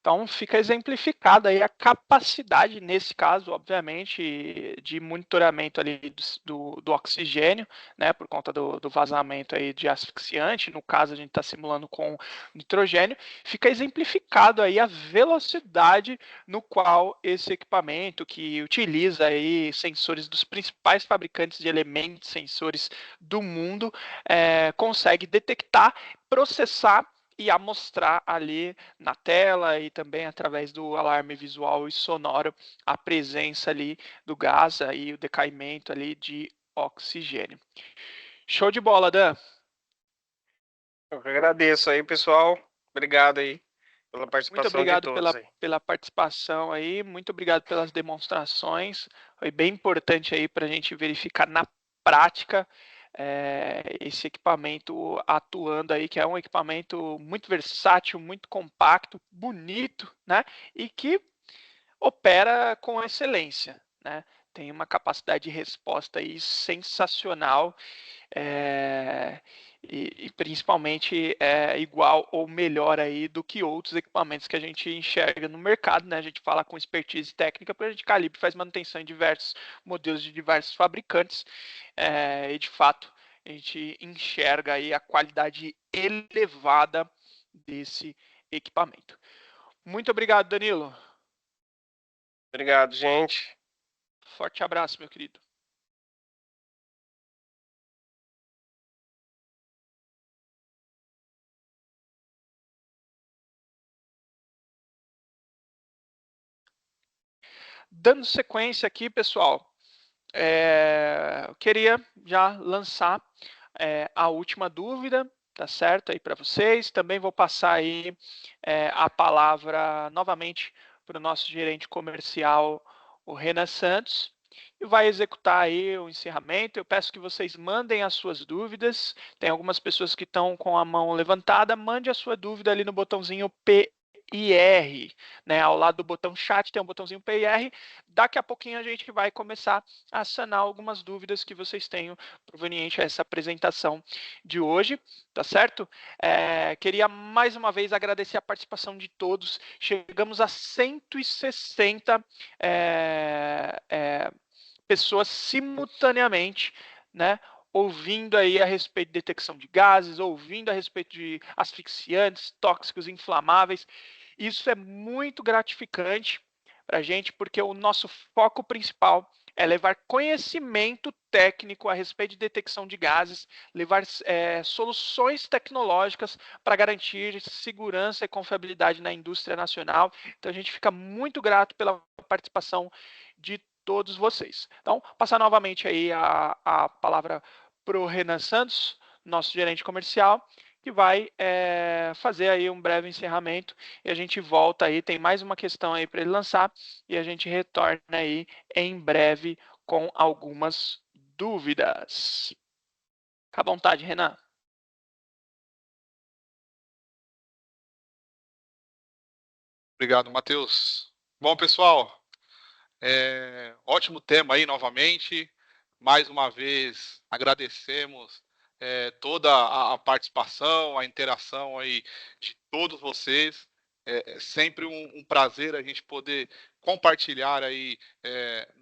Então fica exemplificada aí a capacidade, nesse caso, obviamente, de monitoramento ali do oxigênio, né, por conta do vazamento aí de asfixiante, no caso a gente está simulando com nitrogênio, fica exemplificado aí a velocidade no qual esse equipamento, que utiliza aí sensores dos principais fabricantes de elementos sensores do mundo, consegue detectar, processar e amostrar ali na tela e também através do alarme visual e sonoro a presença ali do gás e o decaimento ali de oxigênio. Show de bola, Dan. Eu que agradeço aí, pessoal. Obrigado aí pela Muito participação de obrigado todos aí. pela participação aí, muito obrigado pelas demonstrações. Foi bem importante aí para a gente verificar na prática esse equipamento atuando aí, que é um equipamento muito versátil, muito compacto, bonito, né? E que opera com excelência, né? Tem uma capacidade de resposta aí sensacional, é, e principalmente igual ou melhor aí do que outros equipamentos que a gente enxerga no mercado, né? A gente fala com expertise técnica, porque a gente Calibre faz manutenção em diversos modelos de diversos fabricantes, e de fato a gente enxerga aí a qualidade elevada desse equipamento. Muito obrigado, Danilo. Obrigado, gente. Forte abraço, meu querido. Dando sequência aqui, pessoal, eu queria já lançar a última dúvida, tá certo, aí para vocês. Também vou passar aí a palavra novamente para o nosso gerente comercial, o Renan Santos, e vai executar aí o encerramento. Eu peço que vocês mandem as suas dúvidas. Tem algumas pessoas que estão com a mão levantada. Mande a sua dúvida ali no botãozinho PIR, né? Ao lado do botão chat tem um botãozinho PIR. Daqui a pouquinho a gente vai começar a sanar algumas dúvidas que vocês tenham proveniente a essa apresentação de hoje, tá certo? Queria mais uma vez agradecer a participação de todos. Chegamos a 160 pessoas simultaneamente, né? Ouvindo aí a respeito de detecção de gases, ouvindo a respeito de asfixiantes, tóxicos, inflamáveis. Isso é muito gratificante para a gente, porque o nosso foco principal é levar conhecimento técnico a respeito de detecção de gases, levar soluções tecnológicas para garantir segurança e confiabilidade na indústria nacional. Então a gente fica muito grato pela participação de todos vocês. Então, passar novamente aí a palavra para o Renan Santos, nosso gerente comercial, que vai fazer aí um breve encerramento e a gente volta aí, tem mais uma questão aí para ele lançar e a gente retorna aí em breve com algumas dúvidas. Fica à vontade, Renan. Obrigado, Matheus. Bom, pessoal, ótimo tema aí novamente. Mais uma vez, agradecemos toda a participação, a interação aí de todos vocês. É sempre um prazer a gente poder compartilhar aí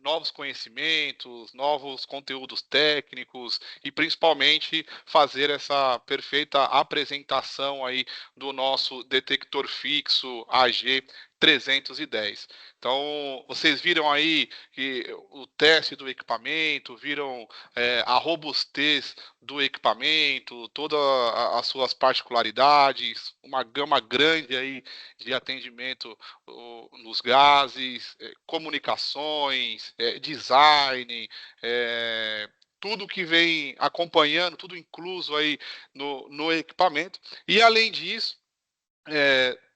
novos conhecimentos, novos conteúdos técnicos e principalmente fazer essa perfeita apresentação aí do nosso detector fixo AG310. Então, vocês viram aí que o teste do equipamento, viram a robustez do equipamento, todas as suas particularidades, uma gama grande aí de atendimento nos gases, comunicações, design, tudo que vem acompanhando, tudo incluso aí no equipamento. E além disso,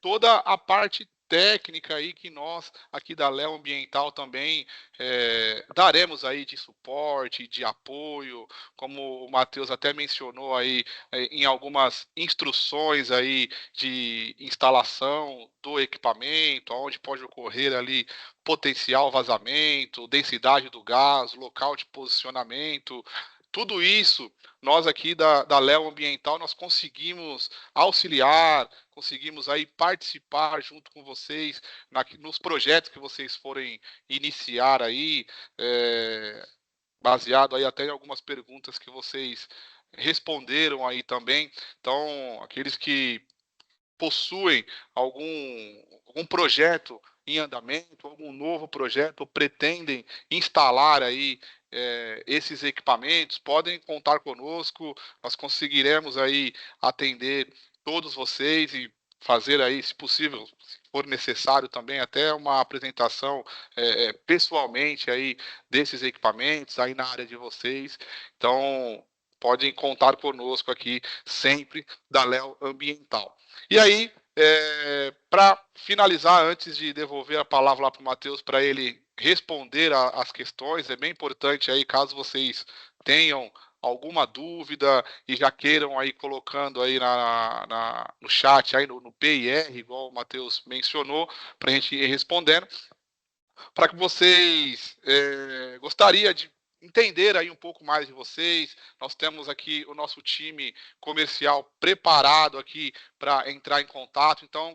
toda a parte técnica aí que nós aqui da Leo Ambiental também daremos aí de suporte, de apoio, como o Matheus até mencionou aí em algumas instruções aí de instalação do equipamento, onde pode ocorrer ali potencial vazamento, densidade do gás, local de posicionamento, tudo isso nós aqui da Leo Ambiental nós conseguimos auxiliar, conseguimos aí participar junto com vocês nos projetos que vocês forem iniciar aí, baseado aí até em algumas perguntas que vocês responderam aí também. Então, aqueles que possuem algum projeto em andamento, algum novo projeto, ou pretendem instalar aí esses equipamentos, podem contar conosco, nós conseguiremos aí atender todos vocês e fazer aí, se possível, se for necessário também, até uma apresentação pessoalmente aí desses equipamentos aí na área de vocês. Então, podem contar conosco aqui sempre da Leo Ambiental. E aí, para finalizar, antes de devolver a palavra lá para o Matheus, para ele responder as questões, é bem importante aí, caso vocês tenham alguma dúvida e já queiram aí colocando aí no chat, aí no PIR, igual o Matheus mencionou, para a gente ir respondendo, para que vocês gostaria de entender aí um pouco mais de vocês. Nós temos aqui o nosso time comercial preparado aqui para entrar em contato. Então,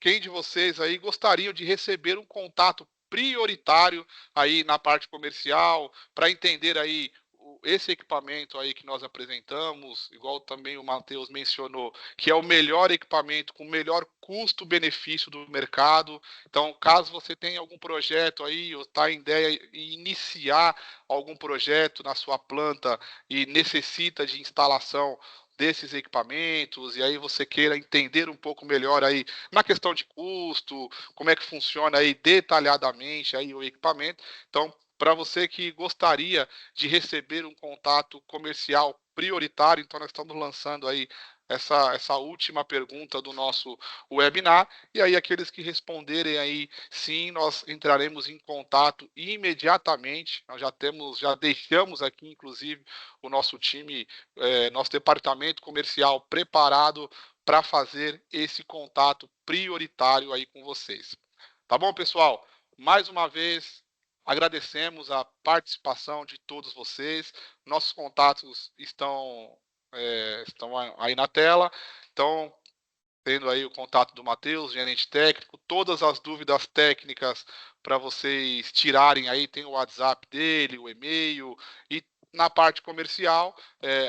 quem de vocês aí gostaria de receber um contato prioritário aí na parte comercial para entender aí esse equipamento aí que nós apresentamos, igual também o Matheus mencionou, que é o melhor equipamento com o melhor custo-benefício do mercado. Então, caso você tenha algum projeto aí, ou está em ideia de iniciar algum projeto na sua planta e necessita de instalação desses equipamentos, e aí você queira entender um pouco melhor aí na questão de custo, como é que funciona aí detalhadamente aí o equipamento. Então, para você que gostaria de receber um contato comercial prioritário, então nós estamos lançando aí essa última pergunta do nosso webinar, e aí aqueles que responderem aí sim, nós entraremos em contato imediatamente. Nós já deixamos aqui inclusive o nosso time, nosso departamento comercial preparado para fazer esse contato prioritário aí com vocês. Tá bom, pessoal? Mais uma vez, agradecemos a participação de todos vocês. Nossos contatos estão aí na tela. Então, tendo aí o contato do Matheus, gerente técnico, todas as dúvidas técnicas para vocês tirarem aí, tem o WhatsApp dele, o e-mail, e na parte comercial,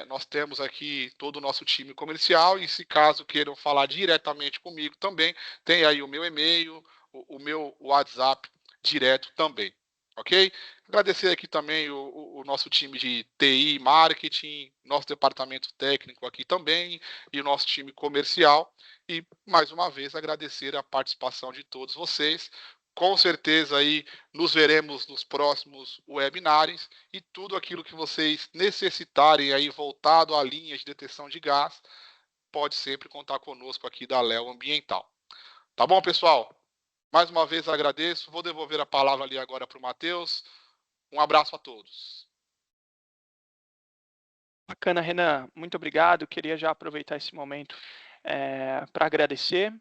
nós temos aqui todo o nosso time comercial, e se caso queiram falar diretamente comigo também, tem aí o meu e-mail, o meu WhatsApp direto também. Ok? Agradecer aqui também o nosso time de TI e marketing, nosso departamento técnico aqui também, e o nosso time comercial. E, mais uma vez, agradecer a participação de todos vocês. Com certeza aí nos veremos nos próximos webinars e tudo aquilo que vocês necessitarem aí voltado à linha de detecção de gás, pode sempre contar conosco aqui da Leo Ambiental. Tá bom, pessoal? Mais uma vez agradeço. Vou devolver a palavra ali agora para o Matheus. Um abraço a todos. Bacana, Renan. Muito obrigado. Queria já aproveitar esse momento para agradecer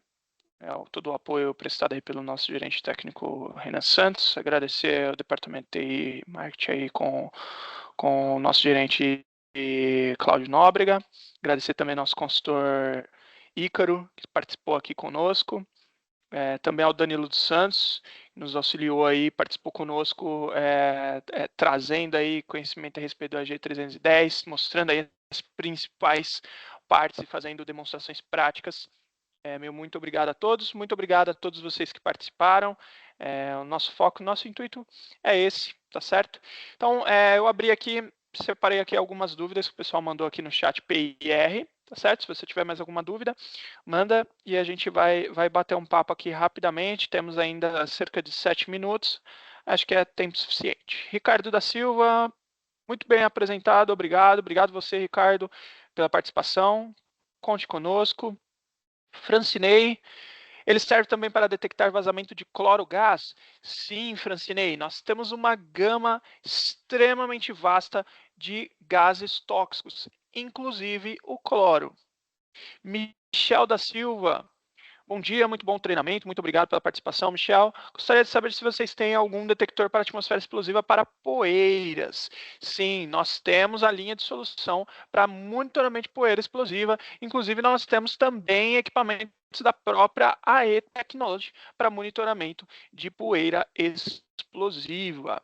todo o apoio prestado aí pelo nosso gerente técnico Renan Santos. Agradecer ao departamento de marketing aí com o nosso gerente Cláudio Nóbrega. Agradecer também ao nosso consultor Ícaro, que participou aqui conosco. também ao Danilo dos Santos, que nos auxiliou aí, participou conosco, trazendo aí conhecimento a respeito do AG310, mostrando aí as principais partes e fazendo demonstrações práticas. Meu muito obrigado a todos, muito obrigado a todos vocês que participaram. O nosso foco, nosso intuito é esse, tá certo? Então, eu abri aqui, separei aqui algumas dúvidas que o pessoal mandou aqui no chat PIR, tá certo? Se você tiver mais alguma dúvida, manda e a gente vai bater um papo aqui rapidamente. Temos ainda cerca de 7 minutos, acho que é tempo suficiente. Ricardo da Silva, muito bem apresentado, obrigado. Obrigado você, Ricardo, pela participação. Conte conosco. Francinei, ele serve também para detectar vazamento de cloro gás? Sim, Francinei, nós temos uma gama extremamente vasta de gases tóxicos, inclusive o cloro. Michel da Silva, bom dia, muito bom treinamento, muito obrigado pela participação, Michel. Gostaria de saber se vocês têm algum detector para atmosfera explosiva para poeiras. Sim, nós temos a linha de solução para monitoramento de poeira explosiva, inclusive nós temos também equipamentos da própria AE Technology para monitoramento de poeira explosiva.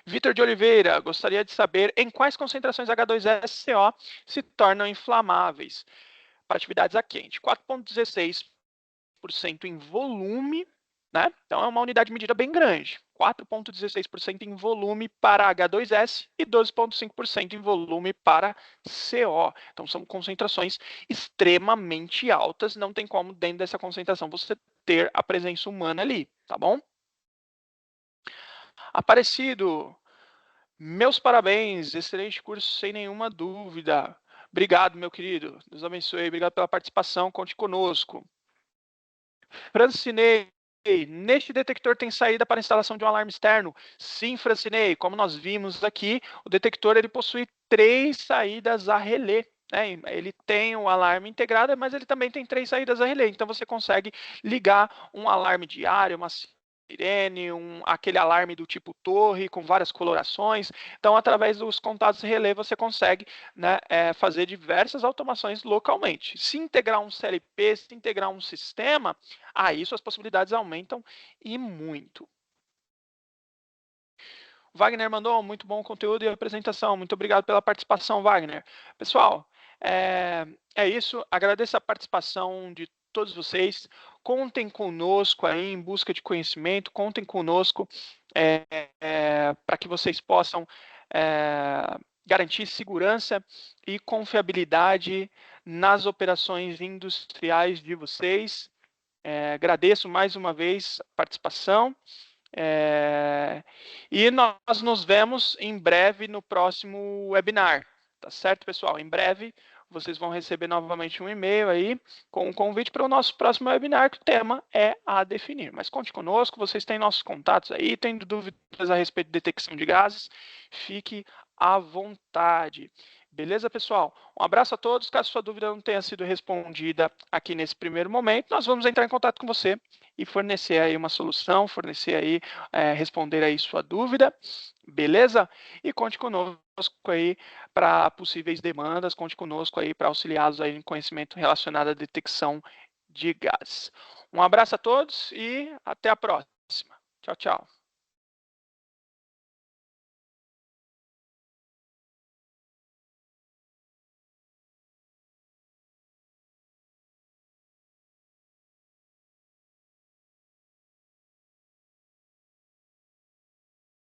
Vitor de Oliveira, gostaria de saber em quais concentrações H2SO se tornam inflamáveis para atividades a quente. 4,16% em volume, né? Então é uma unidade de medida bem grande. 4,16% em volume para H2S e 12,5% em volume para CO. Então são concentrações extremamente altas, não tem como dentro dessa concentração você ter a presença humana ali, tá bom? Aparecido, meus parabéns, excelente curso, sem nenhuma dúvida. Obrigado, meu querido. Deus abençoe. Obrigado pela participação. Conte conosco. Francinei, neste detector tem saída para instalação de um alarme externo? Sim, Francinei. Como nós vimos aqui, o detector ele possui 3 saídas a relé. Ele tem um alarme integrado, mas ele também tem 3 saídas a relé. Então você consegue ligar um alarme diário, uma sirene, aquele alarme do tipo torre, com várias colorações. Então, através dos contatos relé, você consegue, né, fazer diversas automações localmente. Se integrar um CLP, se integrar um sistema, aí suas possibilidades aumentam e muito. Wagner mandou muito bom conteúdo e apresentação. Muito obrigado pela participação, Wagner. Pessoal, é isso. Agradeço a participação de todos vocês. Contem conosco aí em busca de conhecimento. Contem conosco para que vocês possam garantir segurança e confiabilidade nas operações industriais de vocês. Agradeço mais uma vez a participação. E nós nos vemos em breve no próximo webinar, tá certo, pessoal? Em breve vocês vão receber novamente um e-mail aí com um convite para o nosso próximo webinar, que o tema é a definir. Mas conte conosco, vocês têm nossos contatos aí, tendo dúvidas a respeito de detecção de gases, fique à vontade. Beleza, pessoal? Um abraço a todos. Caso sua dúvida não tenha sido respondida aqui nesse primeiro momento, nós vamos entrar em contato com você e fornecer aí uma solução, fornecer aí, responder aí sua dúvida, beleza? E conte conosco aí para possíveis demandas, conte conosco aí para auxiliá-los aí em conhecimento relacionado à detecção de gases. Um abraço a todos e até a próxima. Tchau, tchau.